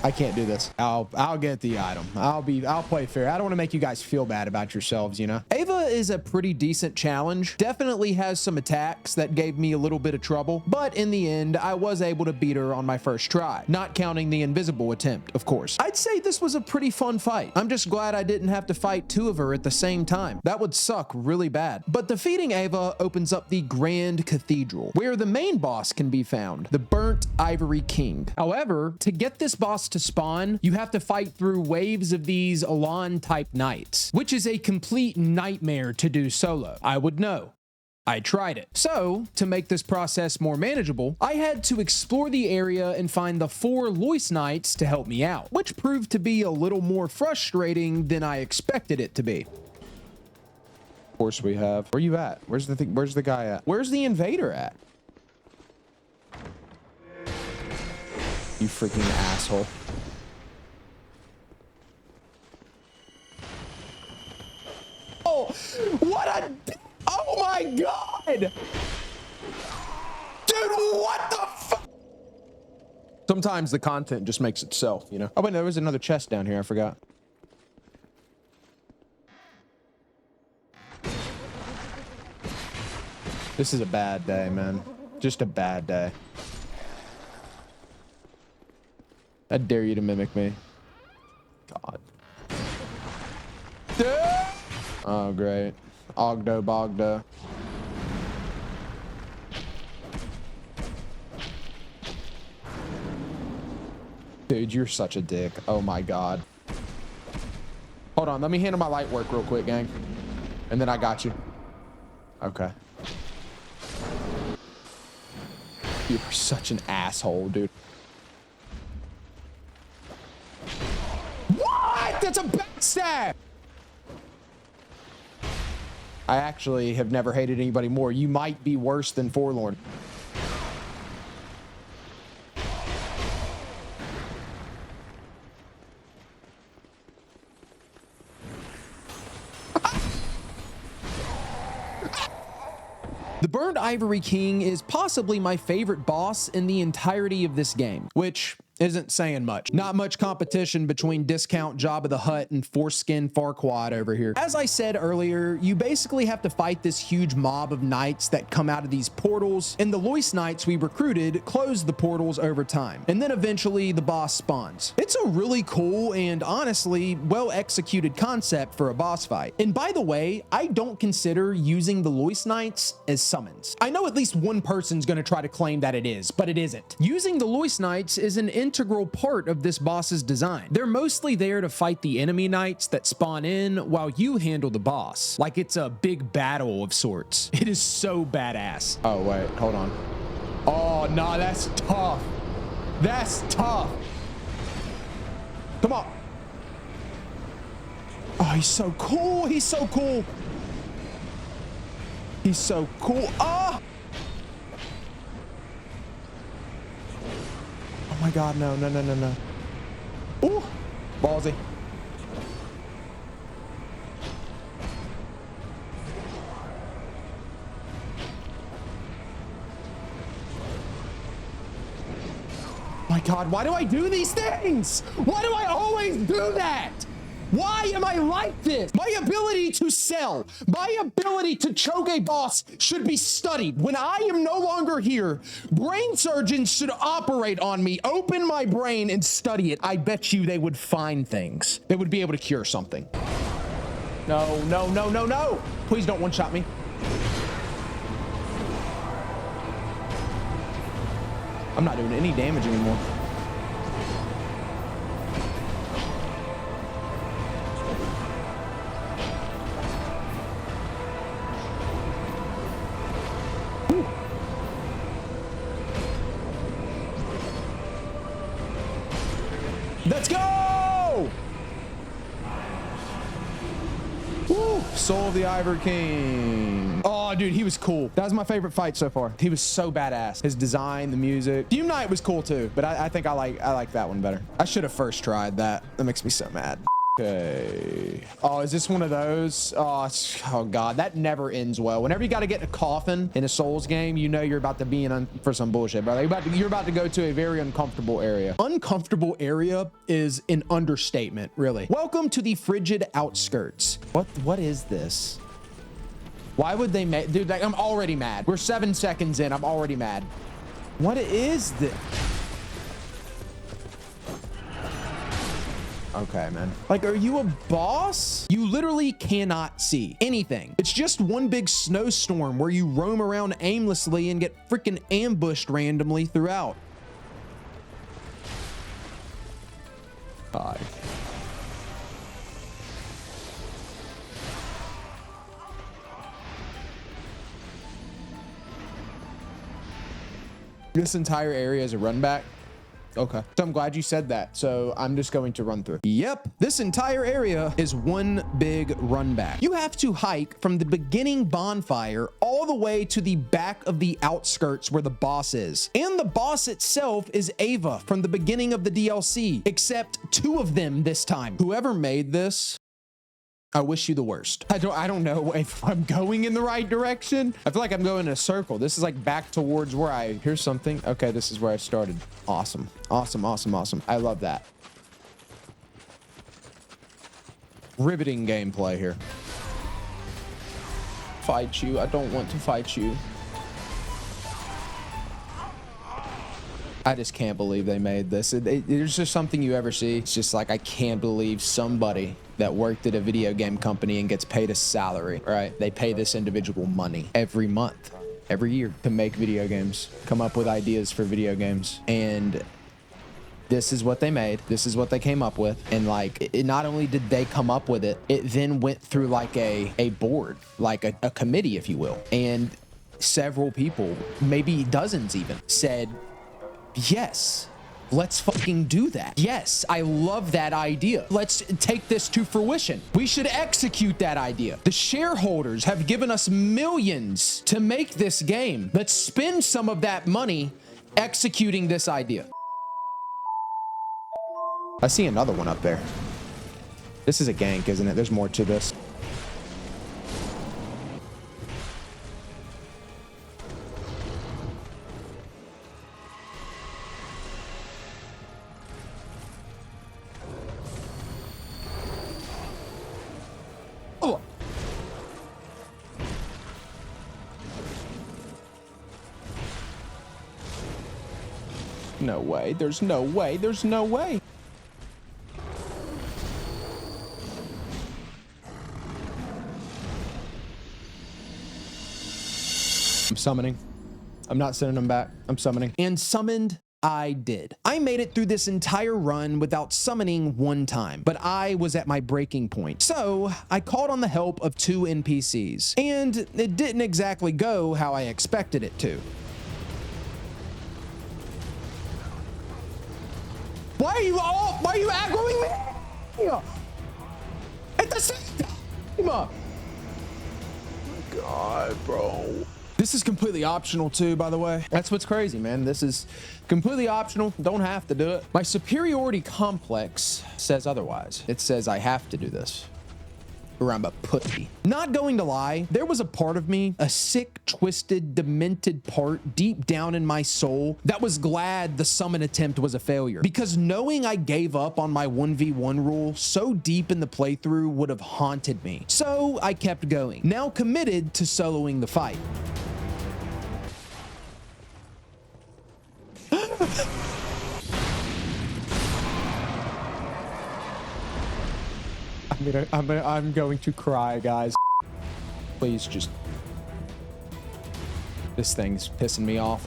I can't do this. I'll get the item. I'll play fair. I don't want to make you guys feel bad about yourselves, you know? Ava is a pretty decent challenge. Definitely has some attacks that gave me a little bit of trouble, but in the end, I was able to beat her on my first try, not counting the invisible attempt, of course. I'd say this was a pretty fun fight. I'm just glad I didn't have to fight two of her at the same time. That would suck really bad. But defeating Ava opens up the Grand Cathedral, where the main boss can be found, the Burnt Ivory King. However, to get this boss to spawn, you have to fight through waves of these Alonne type knights, which is a complete nightmare to do solo. I would know. I tried it. So, to make this process more manageable, I had to explore the area and find the 4 Lois Knights to help me out, which proved to be a little more frustrating than I expected it to be. Of course we have. Where you at? Where's the guy at? Where's the invader at? You freaking asshole. Oh, what a... Oh my God! Dude, what the fuck? Sometimes the content just makes itself, you know? Oh, wait, there was another chest down here. I forgot. This is a bad day, man. Just a bad day. I dare you to mimic me. God. Oh, great. Ogdo Bogdo. Dude, you're such a dick. Oh my God. Hold on, let me handle my light work real quick, gang. And then I got you. Okay. You're such an asshole, dude. What? That's a backstab! I actually have never hated anybody more. You might be worse than Forlorn. The Burned Ivory King is possibly my favorite boss in the entirety of this game, which isn't saying much. Not much competition between Discount, Jabba the Hutt, and Foreskin Farquaad over here. As I said earlier, you basically have to fight this huge mob of knights that come out of these portals, and the Lois Knights we recruited close the portals over time. And then eventually the boss spawns. It's a really cool and honestly well executed concept for a boss fight. And by the way, I don't consider using the Lois Knights as summons. I know at least one person's gonna try to claim that it is, but it isn't. Using the Lois Knights is an integral part of this boss's design. They're mostly there to fight the enemy knights that spawn in while you handle the boss. Like it's a big battle of sorts. It is so badass. Oh wait, hold on. Oh no, that's tough. That's tough. Come on. Oh, he's so cool. He's so cool. He's so cool. Ah! Oh my God, no, no, no, no, no. Ooh, ballsy. My God, why do I do these things? Why do I always do that? Why am I like this? My ability to sell, my ability to choke a boss should be studied. When I am no longer here, brain surgeons should operate on me, open my brain and study it. I bet you they would find things. They would be able to cure something. No, no, no, no, no. Please don't one-shot me. I'm not doing any damage anymore. Ooh. Let's go! Woo! Soul of the Ivory King. Oh, dude, he was cool. That was my favorite fight so far. He was so badass. His design, the music. Fume Knight was cool too, but I think I like that one better. I should have first tried that. That makes me so mad. Okay. Oh, is this one of those? Oh God, that never ends well. Whenever you got to get in a coffin in a Souls game, you know you're about to be in for some bullshit, brother. You're about to go to a very uncomfortable area. Uncomfortable area is an understatement, really. Welcome to the frigid outskirts. What is this? Why would they make, dude, like, I'm already mad. We're 7 seconds in, I'm already mad. What is this? Okay, man. Like, are you a boss? You literally cannot see anything. It's just one big snowstorm where you roam around aimlessly and get freaking ambushed randomly throughout. God. This entire area is a run back. Okay, so I'm glad you said that. So I'm just going to run through. Yep, this entire area is one big run back. You have to hike from the beginning bonfire all the way to the back of the outskirts where the boss is. And the boss itself is Ava from the beginning of the DLC, except 2 of them this time. Whoever made this, I wish you the worst. I don't know if I'm going in the right direction. I feel like I'm going in a circle. This is like back towards where here's something. Okay, this is where I started. Awesome. Awesome, awesome, awesome. I love that. Riveting gameplay here. Fight you. I don't want to fight you. I just can't believe they made this. There's just something you ever see. It's just like, I can't believe somebody that worked at a video game company and gets paid a salary, right? They pay this individual money every month, every year to make video games, come up with ideas for video games. And this is what they made. This is what they came up with. And like, not only did they come up with it, it then went through like a board, like a committee, if you will. And several people, maybe dozens even, said, yes, let's fucking do that. Yes, I love that idea. Let's take this to fruition. We should execute that idea. The shareholders have given us millions to make this game. Let's spend some of that money executing this idea. I see another one up there. This is a gank, isn't it? There's more to this. No way. There's no way. There's no way. I'm summoning. I'm not sending them back. I'm summoning. And summoned I did. I made it through this entire run without summoning one time, but I was at my breaking point. So I called on the help of 2 NPCs, and it didn't exactly go how I expected it to. Why are you aggroing me? At the same time. Oh my God, bro. This is completely optional too, by the way. That's what's crazy, man. This is completely optional. Don't have to do it. My superiority complex says otherwise. It says I have to do this, or I'm a pussy. Not going to lie, there was a part of me, a sick, twisted, demented part deep down in my soul that was glad the summon attempt was a failure, because knowing I gave up on my 1v1 rule so deep in the playthrough would have haunted me. So I kept going, now committed to soloing the fight. I'm going to cry, guys. Please just... This thing's pissing me off.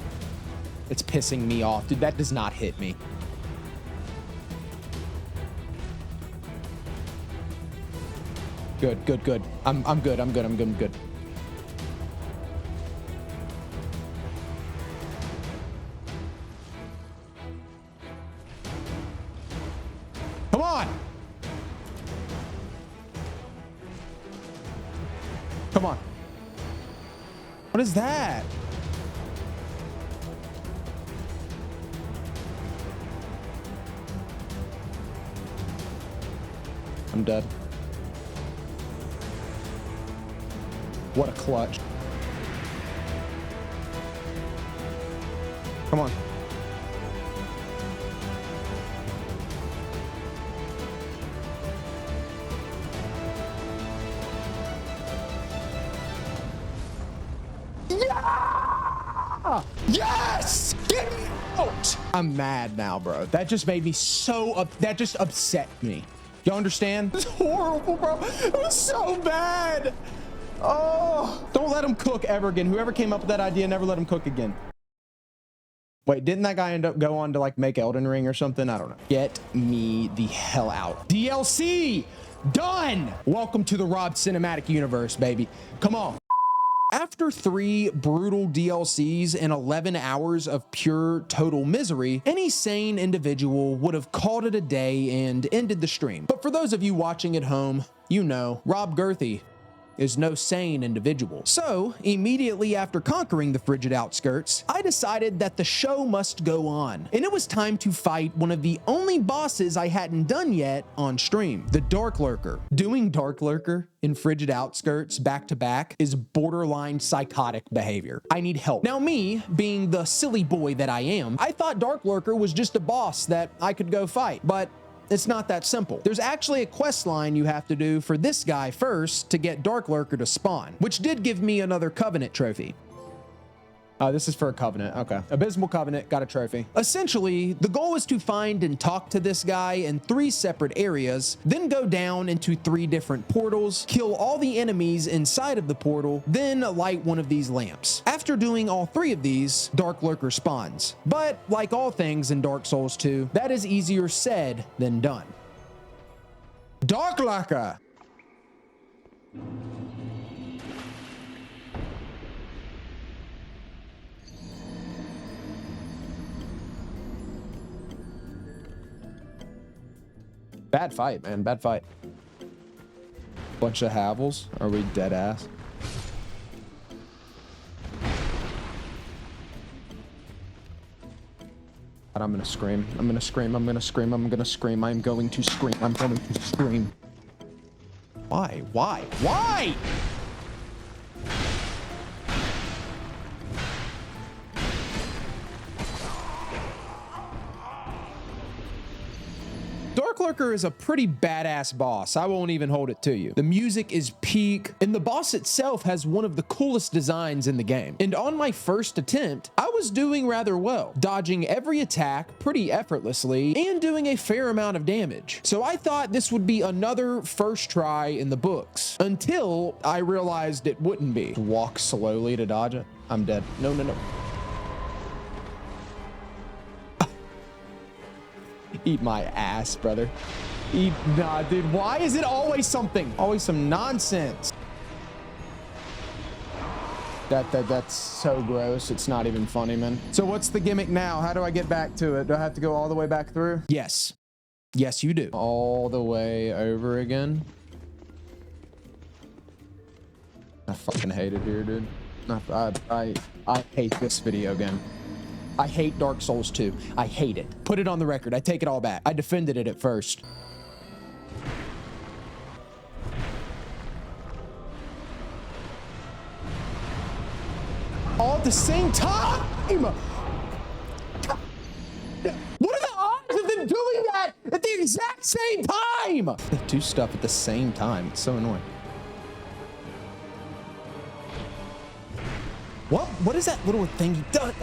It's pissing me off. Dude, that does not hit me. Good, good, good. I'm good, I'm good, I'm good, I'm good. Come on! Come on. What is that? I'm dead. What a clutch. Come on. Yes! Get me out! I'm mad now, bro. That just made me so that just upset me. Y'all understand? It's horrible, bro. It was so bad. Oh, don't let him cook ever again. Whoever came up with that idea, never let him cook again. Wait, didn't that guy end up go on to like make Elden Ring or something? I don't know. Get me the hell out. DLC done. Welcome to the Rob cinematic universe, baby. Come on. After 3 brutal DLCs and 11 hours of pure total misery, any sane individual would have called it a day and ended the stream. But for those of you watching at home, you know, Rob Girthy is no sane individual. So immediately after conquering the frigid outskirts, I decided that the show must go on, and it was time to fight one of the only bosses I hadn't done yet on stream, the Dark Lurker. Doing Dark Lurker in frigid outskirts back to back is borderline psychotic behavior. I need help. Now me, being the silly boy that I am, I thought Dark Lurker was just a boss that I could go fight, but it's not that simple. There's actually a quest line you have to do for this guy first to get Dark Lurker to spawn, which did give me another Covenant trophy. This is for a Covenant. Okay. Abysmal Covenant, got a trophy. Essentially, the goal is to find and talk to this guy in 3 separate areas, then go down into 3 different portals, kill all the enemies inside of the portal, then light one of these lamps. After doing all 3 of these, Dark Lurker spawns. But like all things in Dark Souls 2, that is easier said than done. Dark Lurker! Bad fight, man. Bad fight. Bunch of Havels. Are we dead ass? But I'm gonna scream. I'm gonna scream. I'm gonna scream. I'm gonna scream. I'm going to scream. I'm going to scream. Why? Why? Why? Dark Lurker is a pretty badass boss. I won't even hold it to you. The music is peak, and the boss itself has one of the coolest designs in the game. And on my first attempt, I was doing rather well, dodging every attack pretty effortlessly and doing a fair amount of damage. So I thought this would be another first try in the books, until I realized it wouldn't be. Walk slowly to dodge it. I'm dead. No, no, no. Eat my ass, brother. Nah, dude, why is it always something? Always some nonsense. That's so gross. It's not even funny, man. So what's the gimmick now? How do I get back to it? Do I have to go all the way back through? Yes. Yes, you do. All the way over again. I fucking hate it here, dude. I hate this video game. I hate Dark Souls 2. I hate it. Put it on the record. I take it all back. I defended it at first. All at the same time? What are the odds of them doing that at the exact same time? They do stuff at the same time. It's so annoying. What is that little thing he does?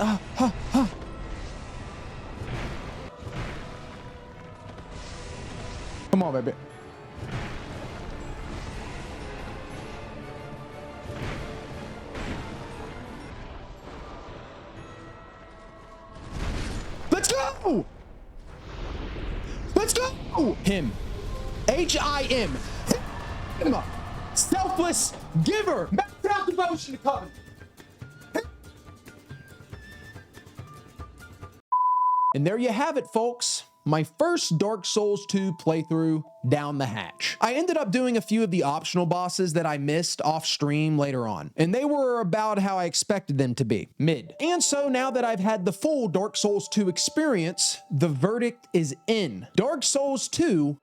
Come on, baby. Let's go! Let's go! Him. H-I-M. Him. Selfless giver. Max out devotion to covenant. And there you have it, folks. My first Dark Souls 2 playthrough down the hatch. I ended up doing a few of the optional bosses that I missed off stream later on, and they were about how I expected them to be, mid. And so now that I've had the full Dark Souls 2 experience, the verdict is in. Dark Souls 2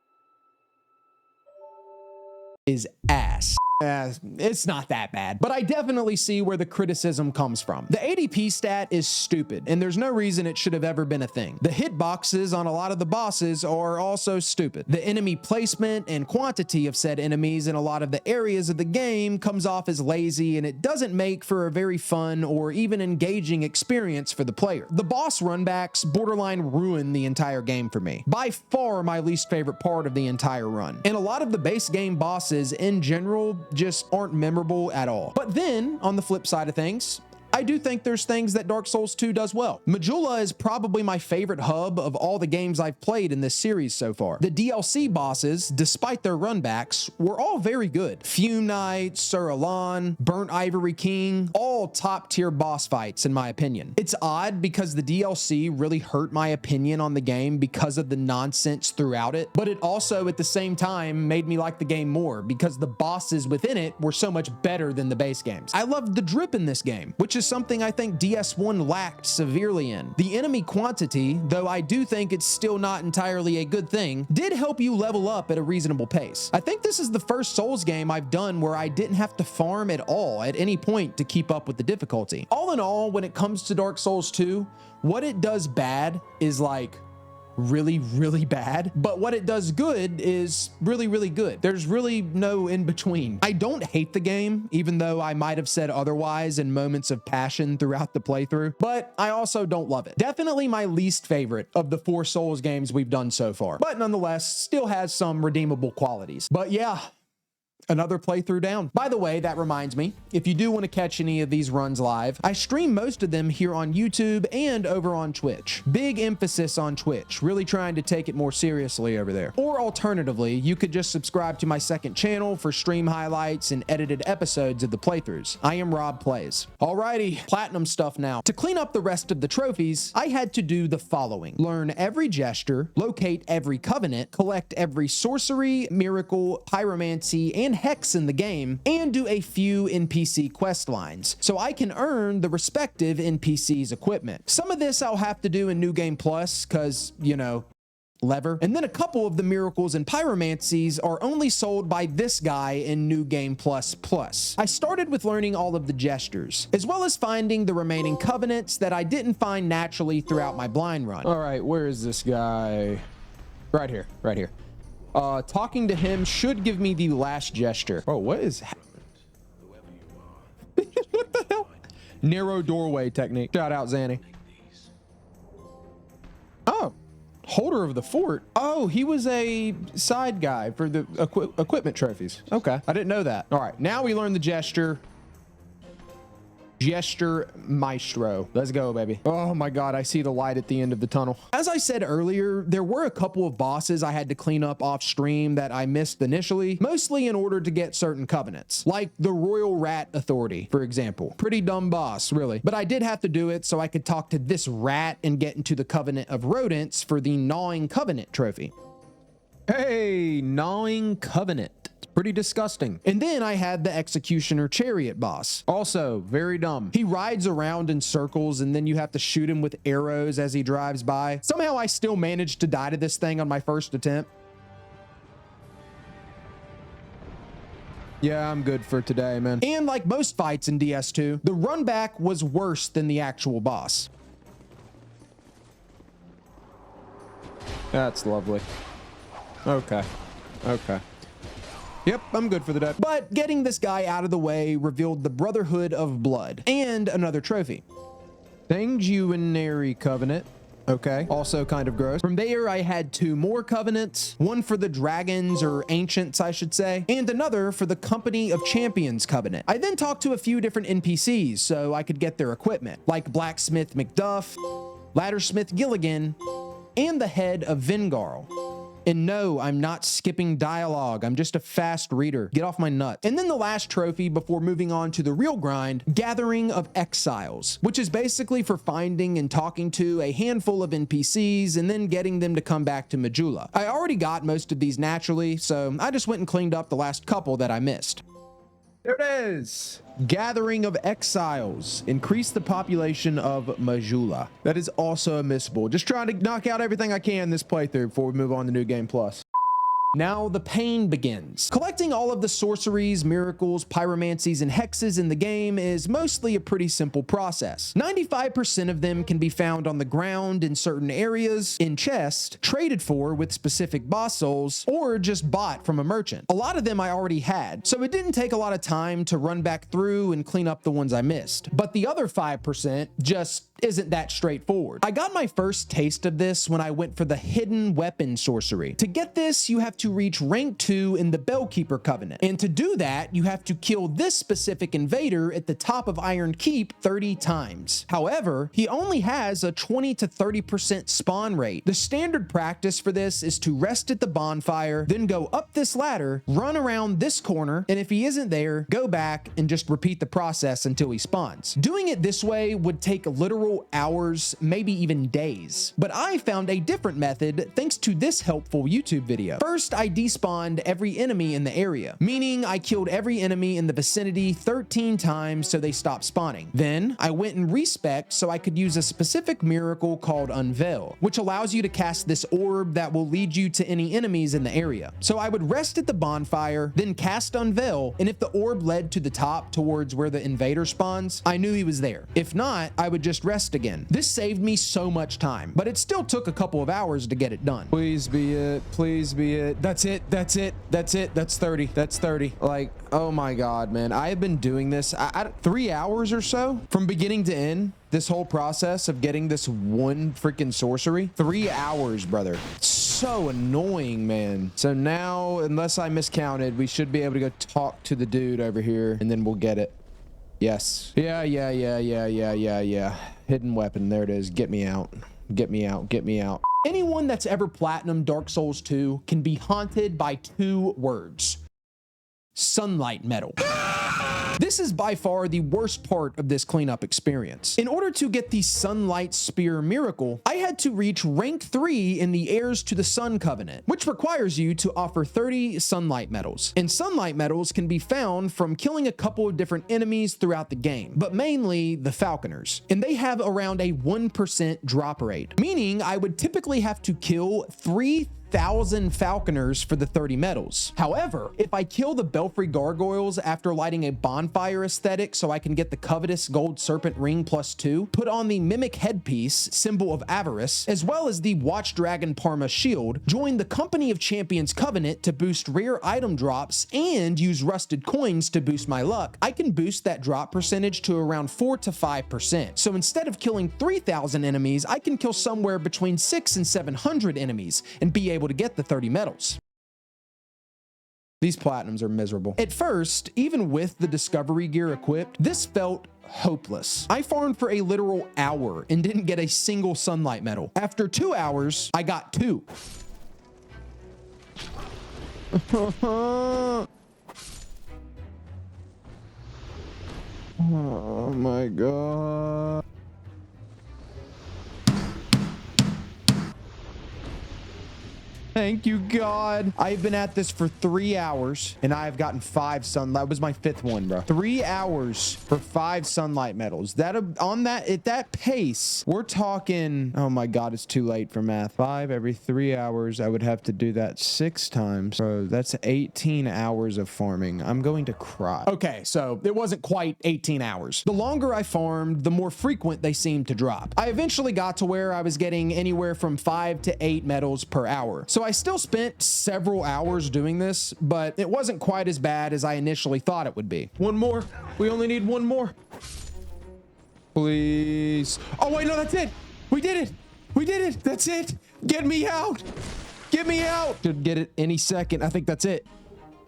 is ass. It's not that bad, but I definitely see where the criticism comes from. The ADP stat is stupid, and there's no reason it should have ever been a thing. The hitboxes on a lot of the bosses are also stupid. The enemy placement and quantity of said enemies in a lot of the areas of the game comes off as lazy, and it doesn't make for a very fun or even engaging experience for the player. The boss runbacks borderline ruin the entire game for me. By far my least favorite part of the entire run. And a lot of the base game bosses in general just aren't memorable at all. But then, on the flip side of things, I do think there's things that Dark Souls 2 does well. Majula is probably my favorite hub of all the games I've played in this series so far. The DLC bosses, despite their runbacks, were all very good. Fume Knight, Sir Alonne, Burnt Ivory King, all top tier boss fights in my opinion. It's odd because the DLC really hurt my opinion on the game because of the nonsense throughout it, but it also at the same time made me like the game more because the bosses within it were so much better than the base games. I loved the drip in this game, which is something I think DS1 lacked severely in. The enemy quantity, though I do think it's still not entirely a good thing, did help you level up at a reasonable pace. I think this is the first Souls game I've done where I didn't have to farm at all at any point to keep up with the difficulty. All in all, when it comes to Dark Souls 2, what it does bad is like really bad, but what it does good is really good. There's really no in between. I don't hate the game, even though I might have said otherwise in moments of passion throughout the playthrough, but I also don't love it. Definitely my least favorite of the 4 Souls games we've done so far, but nonetheless still has some redeemable qualities. But yeah, another playthrough down. By the way, that reminds me, if you do want to catch any of these runs live, I stream most of them here on YouTube and over on Twitch. Big emphasis on Twitch, really trying to take it more seriously over there. Or alternatively, you could just subscribe to my second channel for stream highlights and edited episodes of the playthroughs. I am Rob Plays. Alrighty, platinum stuff now. To clean up the rest of the trophies, I had to do the following: learn every gesture, locate every covenant, collect every sorcery, miracle, pyromancy, and hex in the game, and do a few NPC quest lines, so I can earn the respective NPC's equipment. Some of this I'll have to do in New Game Plus, cause, you know, lever. And then a couple of the miracles and pyromancies are only sold by this guy in New Game Plus Plus. I started with learning all of the gestures, as well as finding the remaining covenants that I didn't find naturally throughout my blind run. All right, where is this guy? Right here, right here. Talking to him should give me the last gesture. Oh, what is what the hell? Narrow doorway technique. Shout out Zanny. Oh, holder of the fort. Oh, he was a side guy for the equipment trophies. Okay, I didn't know that. All right, now we learn the gesture. Gesture Maestro. Let's go, baby. Oh my God, I see the light at the end of the tunnel. As I said earlier, there were a couple of bosses I had to clean up off stream that I missed initially, mostly in order to get certain covenants, like the Royal Rat Authority, for example. Pretty dumb boss, really. But I did have to do it so I could talk to this rat and get into the Covenant of Rodents for the Gnawing Covenant trophy. Hey, Gnawing Covenant. Pretty disgusting. And then I had the Executioner Chariot boss. Also very dumb. He rides around in circles and then you have to shoot him with arrows as he drives by. Somehow I still managed to die to this thing on my first attempt. Yeah, I'm good for today, man. And like most fights in DS2, the run back was worse than the actual boss. That's lovely. Okay. Okay. Yep, I'm good for the day. But getting this guy out of the way revealed the Brotherhood of Blood and another trophy. Sanguinary Covenant. Okay, also kind of gross. From there, I had 2 more covenants, one for the dragons, or ancients, I should say, and another for the Company of Champions Covenant. I then talked to a few different NPCs so I could get their equipment, like Blacksmith McDuff, Laddersmith Gilligan, and the head of Vingarl. And no, I'm not skipping dialogue. I'm just a fast reader. Get off my nuts. And then the last trophy before moving on to the real grind, Gathering of Exiles, which is basically for finding and talking to a handful of NPCs and then getting them to come back to Majula. I already got most of these naturally, so I just went and cleaned up the last couple that I missed. There it is. Gathering of Exiles. Increase the population of Majula. That is also a missable. Just trying to knock out everything I can this playthrough before we move on to New Game Plus. Now the pain begins. Collecting all of the sorceries, miracles, pyromancies, and hexes in the game is mostly a pretty simple process. 95% of them can be found on the ground in certain areas, in chests, traded for with specific boss souls, or just bought from a merchant. A lot of them I already had, so it didn't take a lot of time to run back through and clean up the ones I missed. But the other 5% just isn't that straightforward. I got my first taste of this when I went for the hidden weapon sorcery. To get this, you have to reach rank 2 in the Bellkeeper Covenant. And to do that, you have to kill this specific invader at the top of Iron Keep 30 times. However, he only has a 20 to 30% spawn rate. The standard practice for this is to rest at the bonfire, then go up this ladder, run around this corner, and if he isn't there, go back and just repeat the process until he spawns. Doing it this way would take literal hours, maybe even days. But I found a different method thanks to this helpful YouTube video. First, I despawned every enemy in the area, meaning I killed every enemy in the vicinity 13 times so they stopped spawning. Then I went and respect so I could use a specific miracle called Unveil, which allows you to cast this orb that will lead you to any enemies in the area. So I would rest at the bonfire, then cast Unveil, and if the orb led to the top towards where the invader spawns, I knew he was there. If not, I would just rest again. This saved me so much time, but it still took a couple of hours to get it done. Please be it. Please be it. That's it. That's it. That's it. That's 30. That's 30. Like, oh my God, man. I have been doing this 3 hours or so from beginning to end. This whole process of getting this one freaking sorcery. 3 hours, brother. So annoying, man. So now, unless I miscounted, we should be able to go talk to the dude over here and then we'll get it. Yes. Yeah. Hidden weapon. There it is. Get me out. Get me out. Get me out. Anyone that's ever platinumed Dark Souls 2 can be haunted by 2 words. Sunlight metal. This is by far the worst part of this cleanup experience. In order to get the Sunlight Spear miracle, I had to reach rank 3 in the Heirs to the Sun Covenant, which requires you to offer 30 sunlight medals. And sunlight medals can be found from killing a couple of different enemies throughout the game, but mainly the Falconers. And they have around a 1% drop rate, meaning I would typically have to kill 3 1,000 falconers for the 30 medals. However, if I kill the belfry gargoyles after lighting a bonfire aesthetic so I can get the covetous gold serpent ring +2, put on the mimic headpiece, symbol of avarice, as well as the watch dragon Parma shield, join the Company of Champions Covenant to boost rare item drops, and use rusted coins to boost my luck, I can boost that drop percentage to around 4 to 5%. So instead of killing 3,000 enemies, I can kill somewhere between 600 and 700 enemies and be able to get the 30 medals. These platinums are miserable. At first, even with the discovery gear equipped, this felt hopeless. I farmed for a literal hour and didn't get a single sunlight medal. After 2 hours, I got 2. Oh my god. Thank you, God. I've been at this for 3 hours and I've gotten 5 sunlight. That was my 5th one, bro. 3 hours for 5 sunlight medals. At that pace, we're talking, oh my God, it's too late for math. 5 every 3 hours. I would have to do that 6 times. Bro, that's 18 hours of farming. I'm going to cry. Okay, so it wasn't quite 18 hours. The longer I farmed, the more frequent they seemed to drop. I eventually got to where I was getting anywhere from 5 to 8 medals per hour. So I still spent several hours doing this, but it wasn't quite as bad as I initially thought it would be. One more. We only need one more. Please. Oh, wait, no, that's it. We did it. We did it. That's it. Get me out. Get me out. Should get it any second. I think that's it.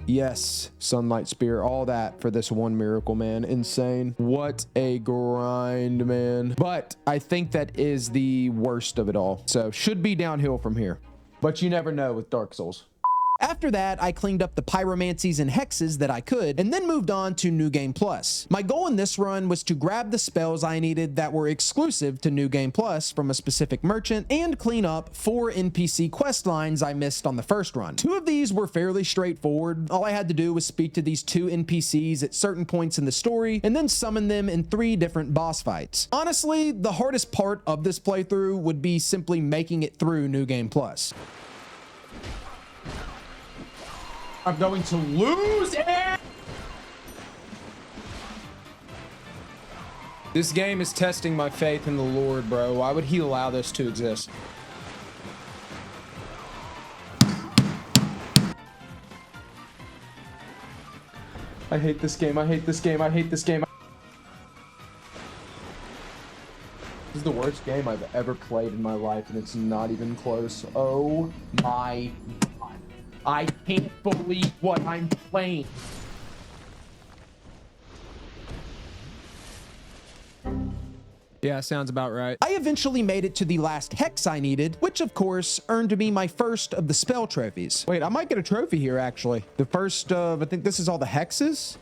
Yes, sunlight spear, all that for this one miracle, man. Insane. What a grind, man. But I think that is the worst of it all. So should be downhill from here. But you never know with Dark Souls. After that, I cleaned up the pyromancies and hexes that I could, and then moved on to New Game Plus. My goal in this run was to grab the spells I needed that were exclusive to New Game Plus from a specific merchant, and clean up 4 NPC quest lines I missed on the first run. 2 of these were fairly straightforward. All I had to do was speak to these 2 NPCs at certain points in the story, and then summon them in 3 different boss fights. Honestly, the hardest part of this playthrough would be simply making it through New Game Plus. I'm going to lose it! This game is testing my faith in the Lord, bro. Why would he allow this to exist? I hate this game. I hate this game. I hate this game. This is the worst game I've ever played in my life, and it's not even close. Oh my God. I can't believe what I'm playing. Yeah, sounds about right. I eventually made it to the last hex I needed, which of course earned me my first of the spell trophies. Wait, I might get a trophy here actually. The first of, I think this is all the hexes?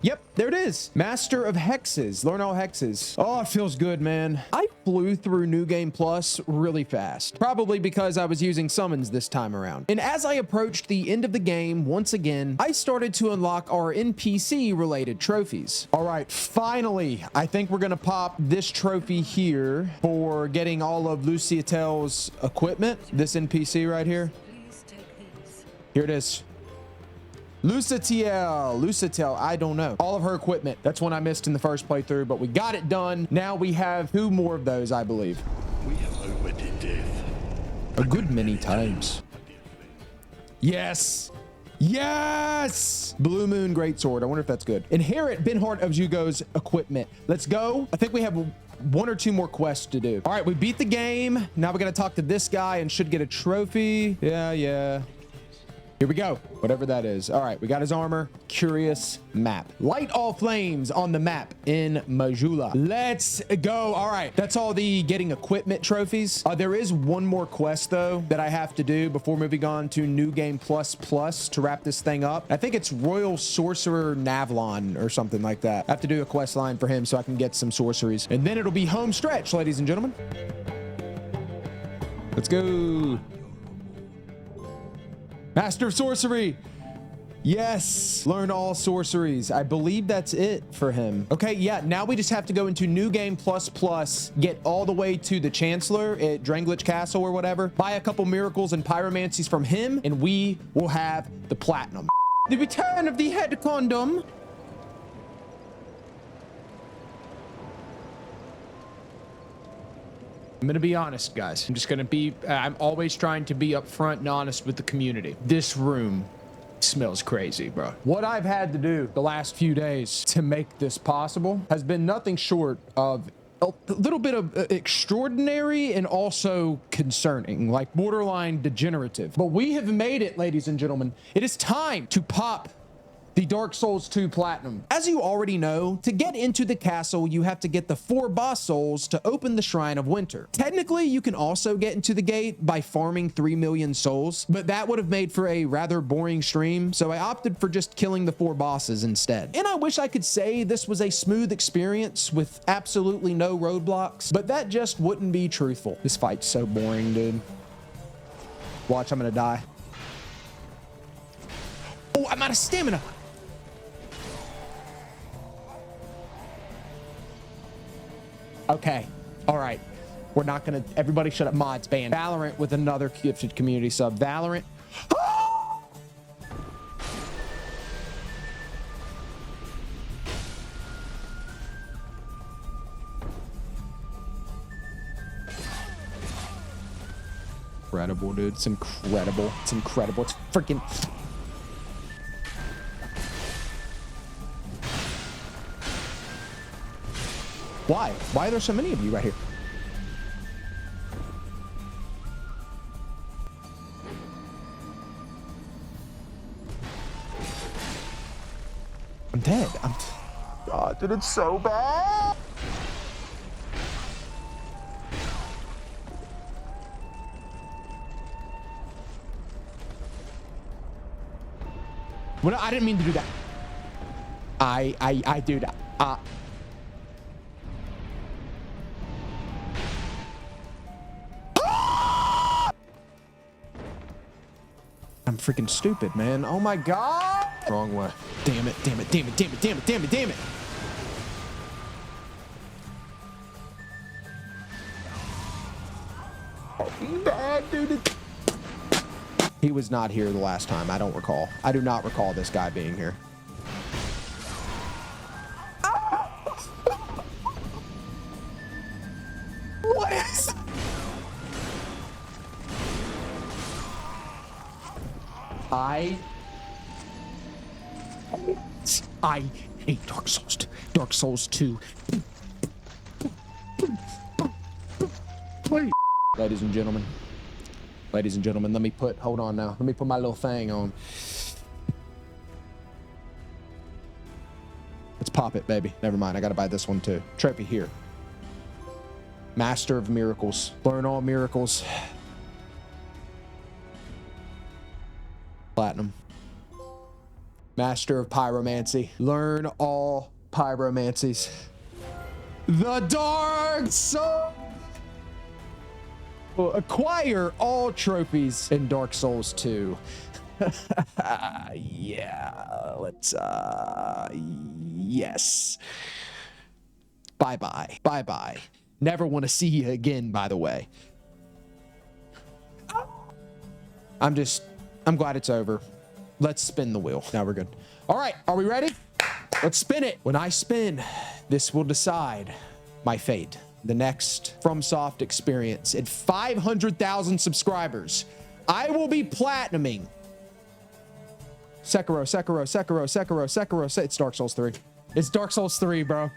Yep, there it is. Master of Hexes. Learn all hexes. Oh, it feels good, man. I flew through New Game Plus really fast, probably because I was using summons this time around. And as I approached the end of the game, once again, I started to unlock our NPC-related trophies. All right, finally, I think we're gonna pop this trophy here for getting all of Lucietel's equipment. This NPC right here. Here it is. Lucitel, I don't know. All of her equipment. That's one I missed in the first playthrough, but we got it done. Now we have 2 more of those, I believe. We have outwitted death A good many times. Yes. Yes! Blue Moon Greatsword. I wonder if that's good. Inherit Benhart of Jugo's equipment. Let's go. I think we have 1 or 2 more quests to do. All right, we beat the game. Now we're gonna talk to this guy and should get a trophy. Yeah. Here we go. Whatever that is. All right, we got his armor. Curious map. Light all flames on the map in Majula. Let's go. All right, that's all the getting equipment trophies. There is 1 more quest though that I have to do before moving on to New Game Plus to wrap this thing up. I think it's Royal Sorcerer Navlon or something like that. I have to do a quest line for him so I can get some sorceries. And then it'll be home stretch, ladies and gentlemen. Let's go. Master of Sorcery. Yes, learn all sorceries. I believe that's it for him. Okay, yeah, now we just have to go into new game plus, get all the way to the Chancellor at Drangleic Castle or whatever, buy a couple miracles and pyromancies from him, and we will have the platinum. The return of the head condom. I'm gonna be honest, guys. I'm always trying to be upfront and honest with the community. This room smells crazy, bro. What I've had to do the last few days to make this possible has been nothing short of a little bit of extraordinary and also concerning, like borderline degenerative. But we have made it, ladies and gentlemen. It is time to pop the Dark Souls 2 Platinum. As you already know, to get into the castle, you have to get the 4 boss souls to open the Shrine of Winter. Technically, you can also get into the gate by farming 3 million souls, but that would have made for a rather boring stream, so I opted for just killing the 4 bosses instead. And I wish I could say this was a smooth experience with absolutely no roadblocks, but that just wouldn't be truthful. This fight's so boring, dude. Watch, I'm gonna die. Oh, I'm out of stamina. Okay. All right. We're not going to... Everybody shut up. Mods banned. Valorant with another gifted community sub. Valorant. Incredible, dude. It's incredible. It's incredible. It's freaking... Why? Why are there so many of you right here? I'm dead. God, dude, it's so bad. Well, I didn't mean to do that. I do that. I'm freaking stupid, man. Oh my God. Wrong way. Damn it, damn it, damn it, damn it, damn it, damn it, damn it. Oh, bad, dude. He was not here the last time. I don't recall. I do not recall this guy being here. What is... I hate Dark Souls. Dark Souls 2. Ladies and gentlemen. Ladies and gentlemen, let me put, hold on now. Let me put my little thing on. Let's pop it, baby. Never mind. I got to buy this one too. Trophy here. Master of Miracles. Learn all miracles. Platinum. Master of Pyromancy. Learn all pyromancies. The Dark Souls. Acquire all trophies in Dark Souls 2. Yeah, let's, yes. Bye-bye. Bye-bye. Never want to see you again, by the way. I'm glad it's over. Let's spin the wheel. Now we're good. All right, are we ready? Let's spin it. When I spin, this will decide my fate. The next FromSoft experience. At 500,000 subscribers, I will be platinuming Sekiro. It's Dark Souls 3. It's Dark Souls 3, bro.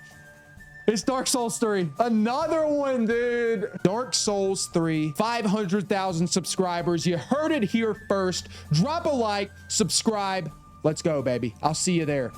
It's Dark Souls 3. Another one, dude. Dark Souls 3, 500,000 subscribers. You heard it here first. Drop a like, subscribe. Let's go, baby. I'll see you there.